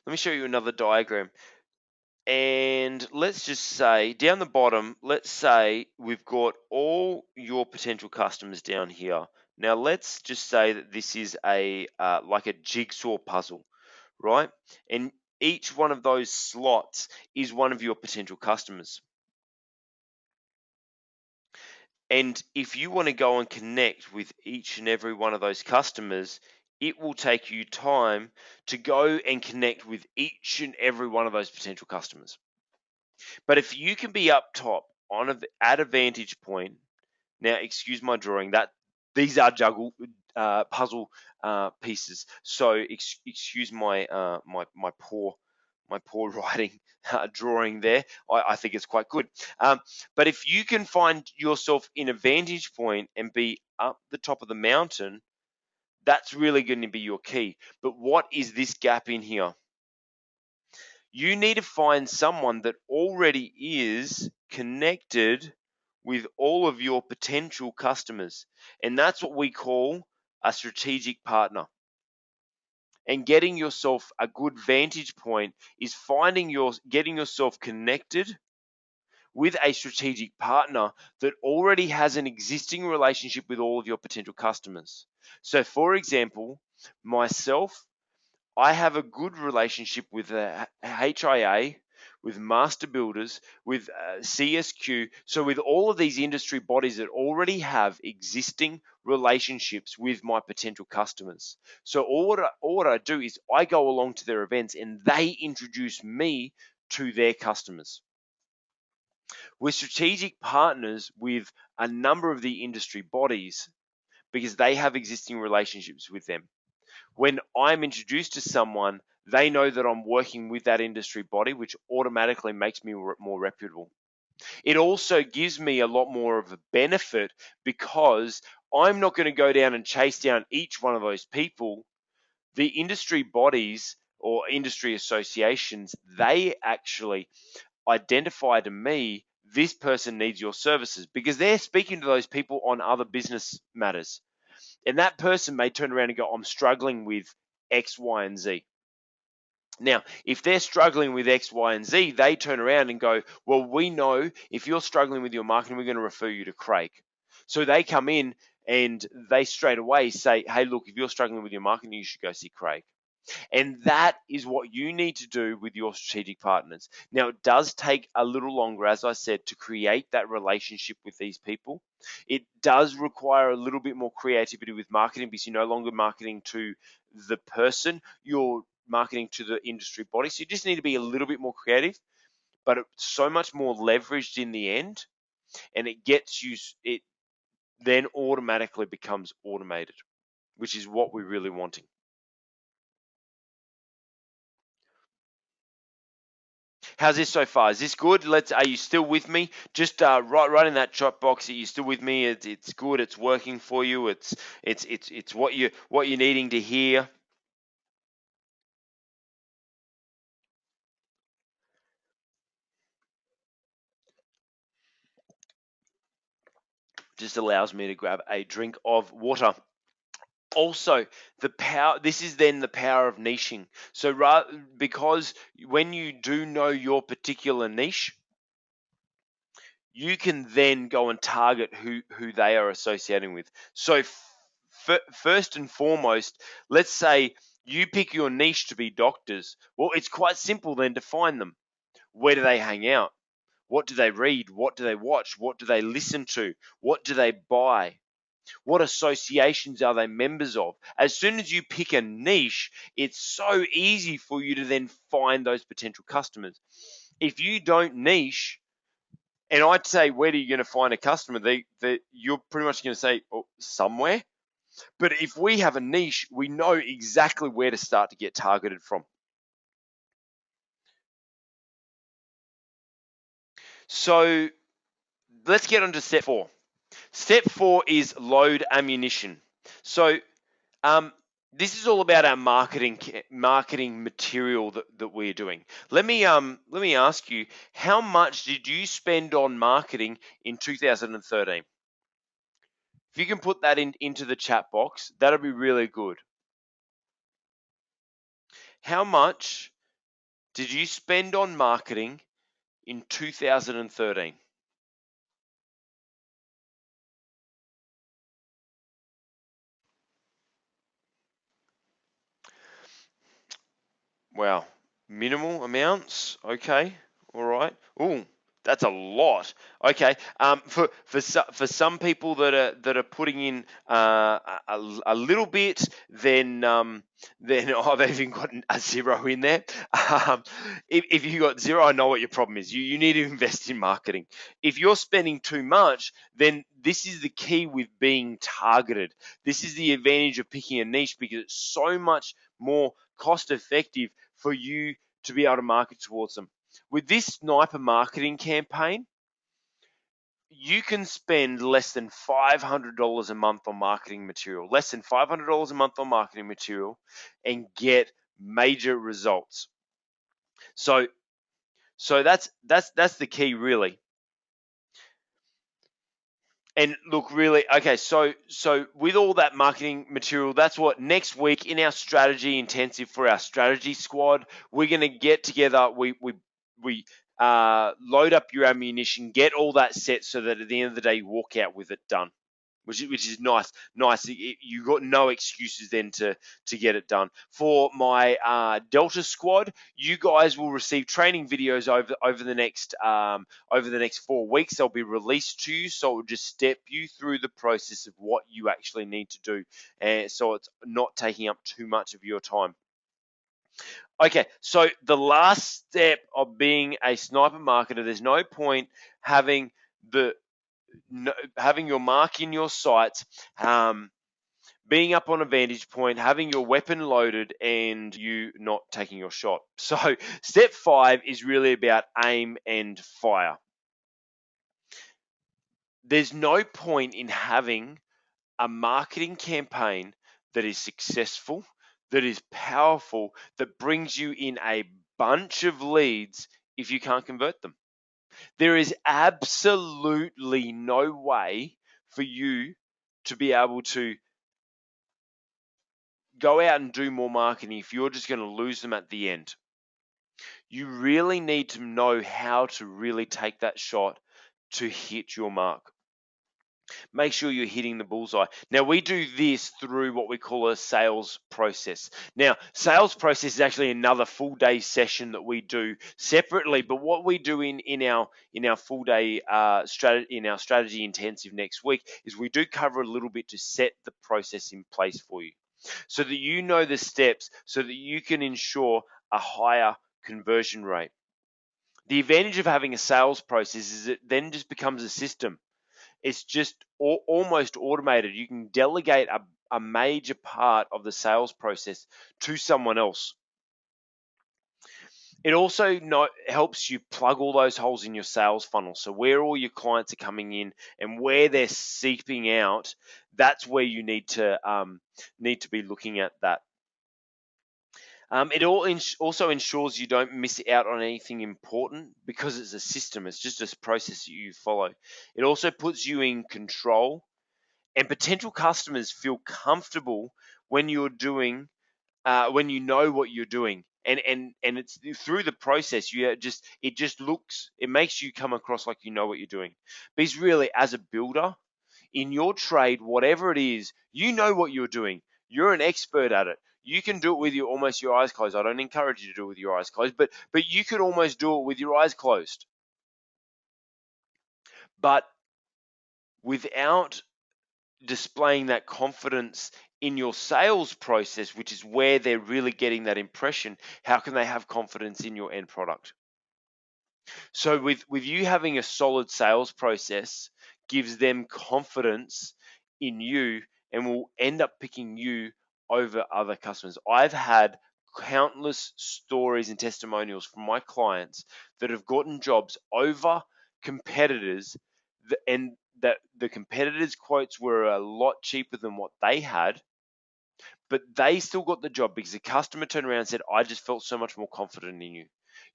Let me show you another diagram. And let's just say down the bottom, let's say we've got all your potential customers down here. Now let's just say that this is a like a jigsaw puzzle, right? And each one of those slots is one of your potential customers. And if you want to go and connect with each and every one of those customers, it will take you time to go and connect with each and every one of those potential customers. But if you can be up top at a vantage point, now excuse my drawing, that these are puzzle pieces, so excuse my my poor writing drawing there. I think it's quite good. But if you can find yourself in a vantage point and be up the top of the mountain, that's really going to be your key. But what is this gap in here? You need to find someone that already is connected with all of your potential customers. And that's what we call a strategic partner. And getting yourself a good vantage point is getting yourself connected with a strategic partner that already has an existing relationship with all of your potential customers. So for example, myself, I have a good relationship with HIA, with master builders, with CSQ. So with all of these industry bodies that already have existing relationships with my potential customers. So all what I do is I go along to their events and they introduce me to their customers. We're strategic partners with a number of the industry bodies because they have existing relationships with them. When I'm introduced to someone, they know that I'm working with that industry body, which automatically makes me more reputable. It also gives me a lot more of a benefit because I'm not going to go down and chase down each one of those people. The industry bodies or industry associations, they actually identify to me this person needs your services because they're speaking to those people on other business matters. And that person may turn around and go, I'm struggling with X, Y, and Z. Now, if they're struggling with X, Y, and Z, they turn around and go, well, we know if you're struggling with your marketing, we're going to refer you to Craig. So they come in and they straight away say, hey, look, if you're struggling with your marketing, you should go see Craig. And that is what you need to do with your strategic partners. Now, it does take a little longer, as I said, to create that relationship with these people. It does require a little bit more creativity with marketing because you're no longer marketing to the person, you're marketing to the industry body. So you just need to be a little bit more creative, but it's so much more leveraged in the end, and it then automatically becomes automated, which is what we're really wanting. How's this so far? Is this good? Are you still with me? Just write in that chat box that you're still with me. It's good. It's working for you. It's what you're needing to hear. Just allows me to grab a drink of water. Also, the power. This is then the power of niching. So, because when you do know your particular niche, you can then go and target who they are associating with. So first and foremost, let's say you pick your niche to be doctors. Well, it's quite simple then to find them. Where do they hang out? What do they read? What do they watch? What do they listen to? What do they buy? What associations are they members of? As soon as you pick a niche, it's so easy for you to then find those potential customers. If you don't niche, and I'd say, where are you going to find a customer? You're pretty much going to say, oh, somewhere. But if we have a niche, we know exactly where to start to get targeted from. So let's get on to step 4. Step 4 is load ammunition. So this is all about our marketing material that we're doing. Let me ask you, how much did you spend on marketing in 2013? If you can put that into the chat box, that'll be really good. How much did you spend on marketing in 2013? Wow, minimal amounts. Okay, all right. Ooh, that's a lot. Okay, for some people that are putting in a little bit, then oh, they've even got a zero in there. Um, if you got zero, I know what your problem is. You need to invest in marketing. If you're spending too much, then this is the key with being targeted. This is the advantage of picking a niche because it's so much more cost effective for you to be able to market towards them. With this sniper marketing campaign, you can spend less than $500 a month on marketing material, less than $500 a month on marketing material, and get major results. So, that's the key, really. And look, really, okay. So with all that marketing material, that's what next week in our strategy intensive for our strategy squad, we're gonna get together. We load up your ammunition, get all that set, so that at the end of the day, you walk out with it done, which is nice. Nice. You got no excuses then to get it done. For my Delta squad, you guys will receive training videos over the next 4 weeks. They'll be released to you, so it'll just step you through the process of what you actually need to do, and so it's not taking up too much of your time. Okay, so the last step of being a sniper marketer, there's no point having the having your mark in your sights, being up on a vantage point, having your weapon loaded, and you not taking your shot. So step 5 is really about aim and fire. There's no point in having a marketing campaign that is successful, that is powerful, that brings you in a bunch of leads if you can't convert them. There is absolutely no way for you to be able to go out and do more marketing if you're just going to lose them at the end. You really need to know how to really take that shot to hit your mark. Make sure you're hitting the bullseye. Now, we do this through what we call a sales process. Now, sales process is actually another full day session that we do separately. But what we do in our full day strategy in our strategy intensive next week is we do cover a little bit to set the process in place for you, so that you know the steps, so that you can ensure a higher conversion rate. The advantage of having a sales process is it then just becomes a system. It's just almost automated. You can delegate a major part of the sales process to someone else. It also helps you plug all those holes in your sales funnel. So where all your clients are coming in and where they're seeping out, that's where you need to be looking at that. It also ensures you don't miss out on anything important because it's a system. It's just a process that you follow. It also puts you in control, and potential customers feel comfortable when you're doing when you know what you're doing, and it's through the process. It makes you come across like you know what you're doing, because really, as a builder in your trade, whatever it is, you know what you're doing. You're an expert at it. You can do it with almost your eyes closed. I don't encourage you to do it with your eyes closed, but you could almost do it with your eyes closed. But without displaying that confidence in your sales process, which is where they're really getting that impression, how can they have confidence in your end product? So with you having a solid sales process gives them confidence in you and will end up picking you over other customers. I've had countless stories and testimonials from my clients that have gotten jobs over competitors, and that the competitors' quotes were a lot cheaper than what they had, but they still got the job because the customer turned around and said, "I just felt so much more confident in you.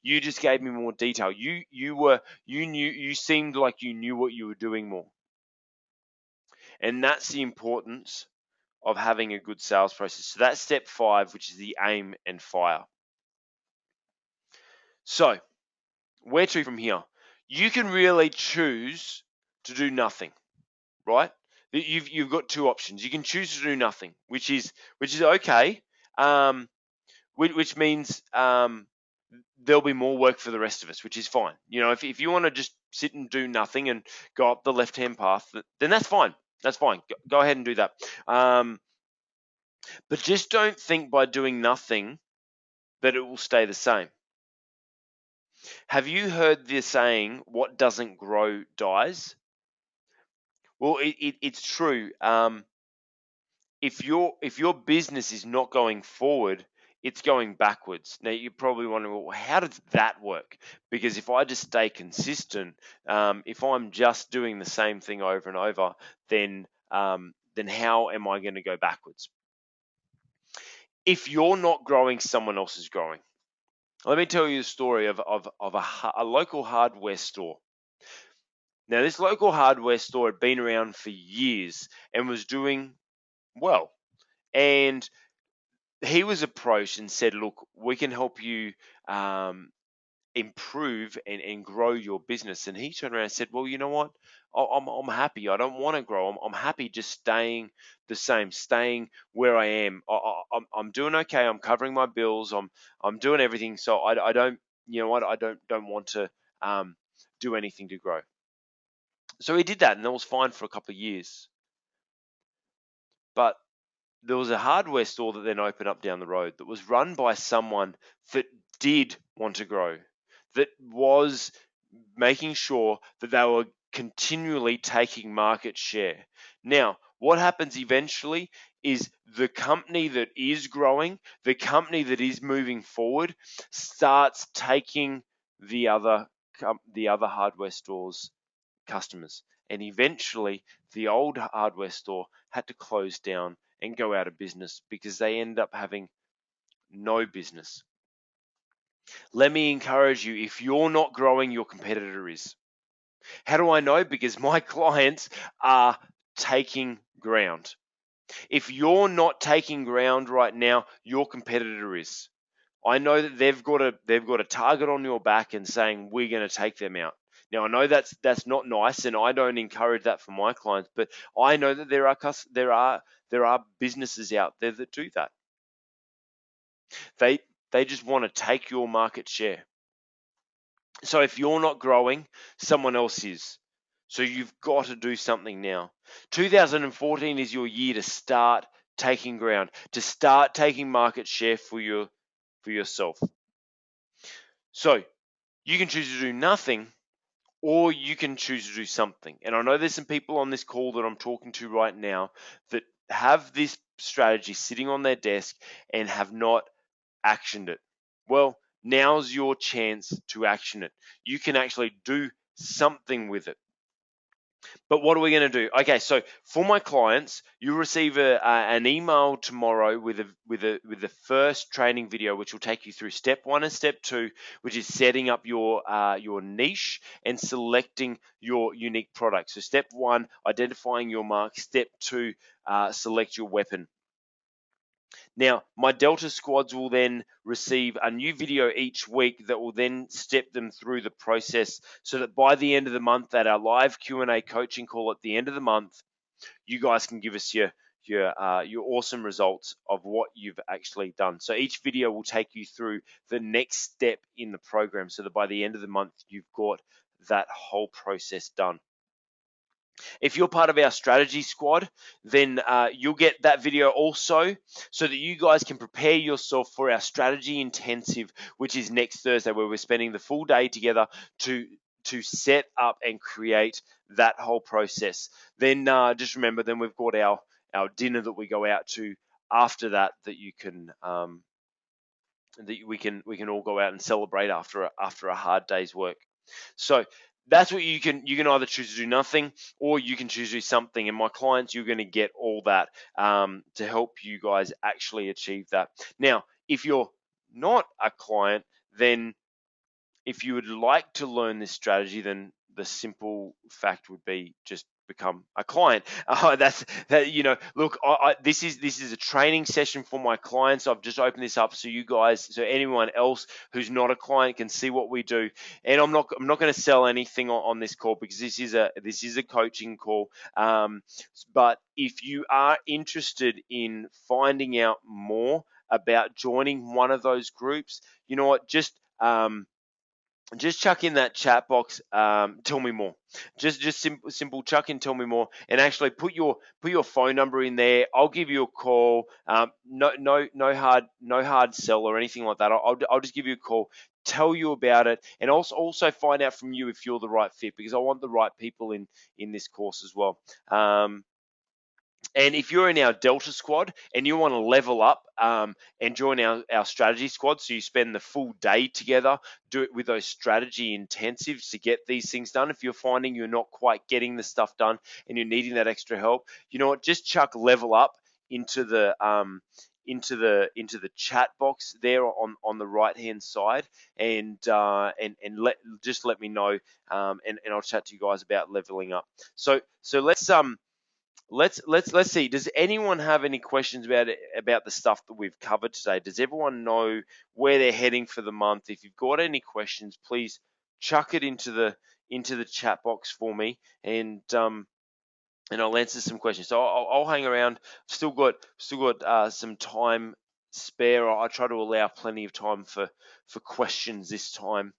You just gave me more detail. You seemed like you knew what you were doing more." And that's the importance of having a good sales process. So that's step 5, which is the aim and fire. So where to from here? You can really choose to do nothing, right? You've got two options. You can choose to do nothing, which is okay, which means there'll be more work for the rest of us, which is fine. If you want to just sit and do nothing and go up the left-hand path, then that's fine. That's fine. Go ahead and do that. But just don't think by doing nothing that it will stay the same. Have you heard the saying, what doesn't grow dies? Well, it's true. If your business is not going forward, it's going backwards. Now you're probably wondering, well, how does that work? Because if I just stay consistent, if I'm just doing the same thing over and over, then how am I going to go backwards? If you're not growing, someone else is growing. Let me tell you the story of a local hardware store. Now, this local hardware store had been around for years and was doing well. And he was approached and said, look, we can help you improve and grow your business. And he turned around and said, well, you know what? I'm happy. I don't want to grow. I'm happy just staying the same, staying where I am. I'm doing okay. I'm covering my bills. I'm doing everything. So I don't, you know what? I don't want to do anything to grow. So he did that, and that was fine for a couple of years. But there was a hardware store that then opened up down the road that was run by someone that did want to grow, that was making sure that they were continually taking market share. Now, what happens eventually is the company that is growing, the company that is moving forward, starts taking the other hardware stores customers. And eventually, the old hardware store had to close down and go out of business because they end up having no business. Let me encourage you, if you're not growing, your competitor is. How do I know? Because my clients are taking ground. If you're not taking ground right now, your competitor is. I know that they've got a target on your back and saying we're going to take them out. Now I know that's not nice, and I don't encourage that for my clients. But I know that there are businesses out there that do that. They just want to take your market share. So if you're not growing, someone else is. So you've got to do something now. 2014 is your year to start taking ground, to start taking market share for yourself. So you can choose to do nothing, or you can choose to do something. And I know there's some people on this call that I'm talking to right now that have this strategy sitting on their desk and have not actioned it. Well, now's your chance to action it. You can actually do something with it. But what are we going to do? Okay, so for my clients, you'll receive an email tomorrow with the first training video, which will take you through step 1 and step 2, which is setting up your niche and selecting your unique product. So step 1, identifying your mark. Step 2, select your weapon. Now, my Delta squads will then receive a new video each week that will then step them through the process so that by the end of the month, at our live Q&A coaching call at the end of the month, you guys can give us your awesome results of what you've actually done. So each video will take you through the next step in the program so that by the end of the month, you've got that whole process done. If you're part of our strategy squad, then you'll get that video also so that you guys can prepare yourself for our strategy intensive, which is next Thursday, where we're spending the full day together to set up and create that whole process. Then just remember, then we've got our dinner that we go out to after that you can that we can all go out and celebrate after a hard day's work. So that's what you can either choose to do nothing, or you can choose to do something. And my clients, you're going to get all that to help you guys actually achieve that. Now, if you're not a client, then if you would like to learn this strategy, then the simple fact would be just become a client. That's that. Look, this is a training session for my clients. I've just opened this up so you guys, so anyone else who's not a client can see what we do. And I'm not going to sell anything on this call, because this is a coaching call. But if you are interested in finding out more about joining one of those groups, you know what, just chuck in that chat box. Tell me more. Just simple chuck in. Tell me more, and actually put your phone number in there. I'll give you a call. No hard sell or anything like that. I'll just give you a call, tell you about it, and also find out from you if you're the right fit, because I want the right people in this course as well. And if you're in our Delta squad and you want to level up, and join our strategy squad, so you spend the full day together, do it with those strategy intensives to get these things done. If you're finding you're not quite getting the stuff done and you're needing that extra help, you know what? Just chuck level up into the chat box there on the right hand side, and let me know, and I'll chat to you guys about leveling up. So let's see. Does anyone have any questions about the stuff that we've covered today? Does everyone know where they're heading for the month? If you've got any questions, please chuck it into the chat box for me, and I'll answer some questions. So I'll hang around. Still got some time spare. I try to allow plenty of time for questions this time.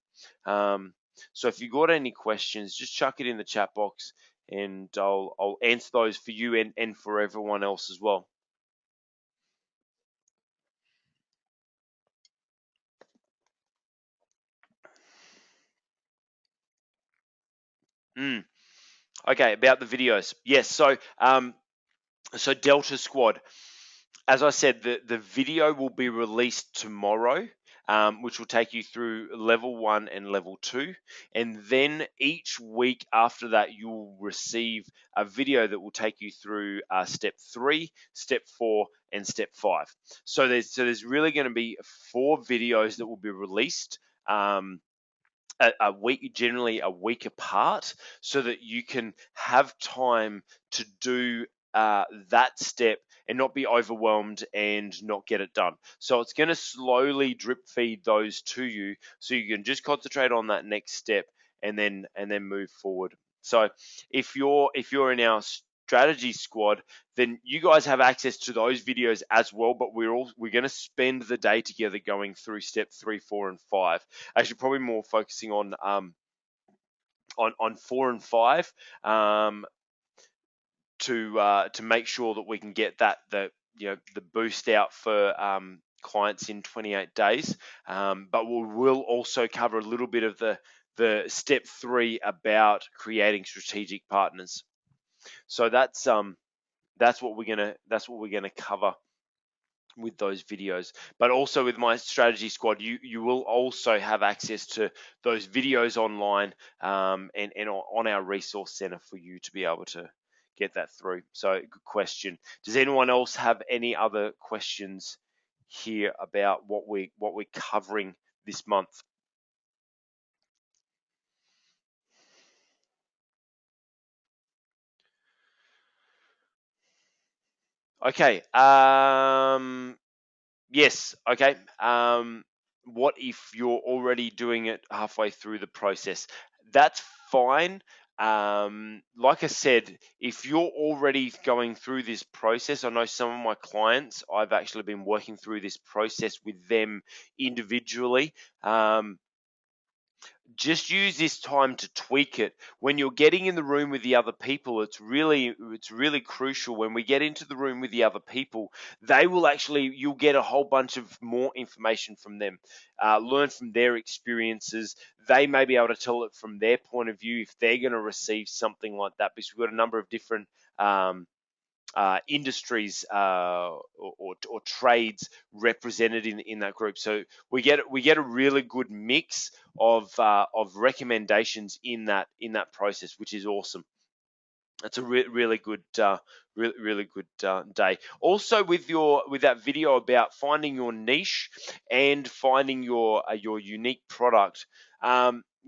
So if you've got any questions, just chuck it in the chat box, and I'll answer those for you and for everyone else as well. Okay, about the videos. Yes. So Delta Squad. As I said, the video will be released tomorrow, which will take you through level 1 and level 2. And then each week after that, you'll receive a video that will take you through step 3, step 4, and step 5. So there's really going to be 4 videos that will be released. A week, generally a week apart, so that you can have time to do that step and not be overwhelmed and not get it done. So it's going to slowly drip feed those to you, so you can just concentrate on that next step and then move forward. So if you're in our strategy squad, then you guys have access to those videos as well. But we're going to spend the day together going through step 3, 4, and 5. Actually, probably more focusing on 4 and 5, to make sure that we can get the boost out for clients in 28 days. But we'll also cover a little bit of the step 3 about creating strategic partners. So that's what we're gonna cover with those videos. But also with my strategy squad, you will also have access to those videos online, and on our resource center for you to be able to get that through. So good question. Does anyone else have any other questions here about what we're covering this month? Okay. Yes. Okay. What if you're already doing it halfway through the process? That's fine. Like I said, if you're already going through this process, I know some of my clients, I've actually been working through this process with them individually. Just use this time to tweak it. When you're getting in the room with the other people, it's really crucial. When we get into the room with the other people, you'll get a whole bunch of more information from them, learn from their experiences. They may be able to tell it from their point of view if they're going to receive something like that, because we've got a number of different industries, or trades represented in that group. So we get a really good mix of recommendations in that process, which is awesome. That's a really good really good day. Also, with that video about finding your niche and finding your unique product.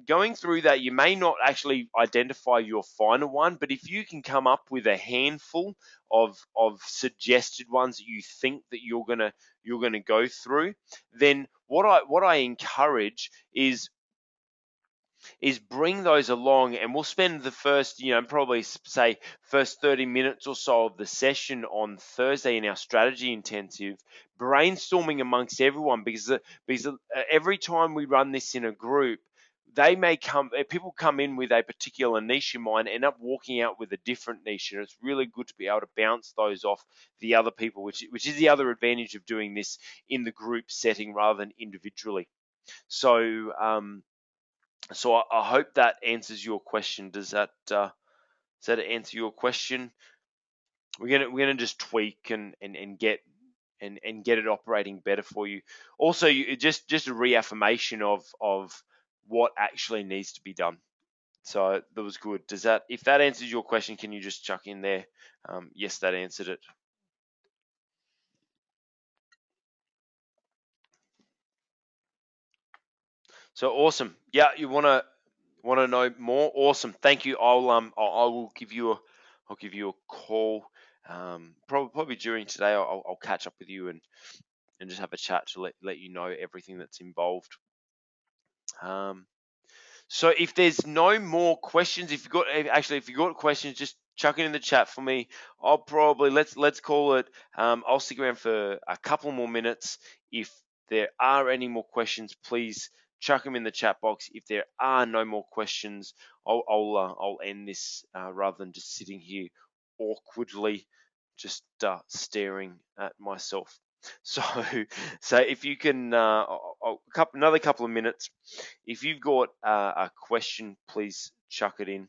going through that, you may not actually identify your final one, but if you can come up with a handful of suggested ones that you think that you're gonna go through, then what I encourage is bring those along, and we'll spend the first, probably say first 30 minutes or so of the session on Thursday in our strategy intensive, brainstorming amongst everyone, because every time we run this in a group, people come in with a particular niche in mind, end up walking out with a different niche, and it's really good to be able to bounce those off the other people, which is the other advantage of doing this in the group setting rather than individually. So I hope that answers your question. Does that answer your question? We're gonna just tweak and get it operating better for you. Also, just a reaffirmation of what actually needs to be done. So that was good. If that answers your question, can you just chuck in there? Yes, that answered it. So awesome. Yeah, you wanna know more? Awesome. Thank you. I will give you a call. Probably during today. I'll catch up with you and just have a chat to let you know everything that's involved. Um, so if there's no more questions, if you've got questions, just chuck it in the chat for me. I'll probably let's call it. I'll stick around for a couple more minutes. If there are any more questions, please chuck them in the chat box. If there are no more questions, I'll end this rather than just sitting here awkwardly, just staring at myself. So, so if you can, another couple of minutes. If you've got a question, please chuck it in.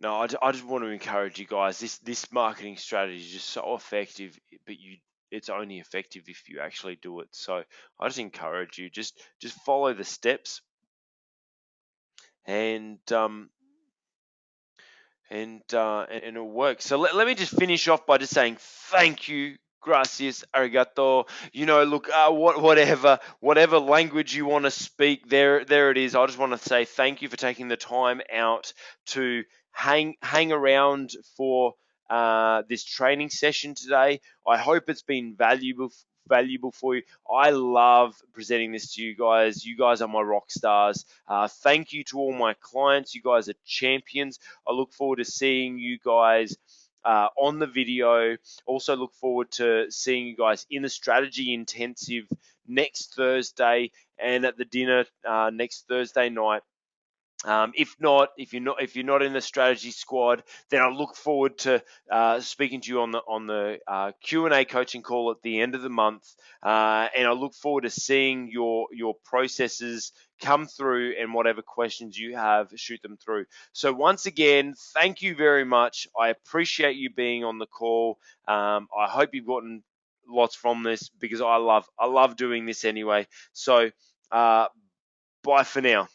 No, I just want to encourage you guys. This marketing strategy is just so effective, but it's only effective if you actually do it. So I just encourage you, just follow the steps, and and it'll work. So let me just finish off by just saying thank you, gracias, arigato. Look, whatever language you want to speak, there it is. I just want to say thank you for taking the time out to hang around for this training session today. I hope it's been valuable for you. I love presenting this to you guys. You guys are my rock stars. Thank you to all my clients. You guys are champions. I look forward to seeing you guys on the video. Also look forward to seeing you guys in the strategy intensive next Thursday and at the dinner next Thursday night. If you're not in the strategy squad, then I look forward to speaking to you on the Q&A coaching call at the end of the month, and I look forward to seeing your processes come through, and whatever questions you have, shoot them through. So once again, thank you very much. I appreciate you being on the call. I hope you've gotten lots from this, because I love doing this anyway. So bye for now.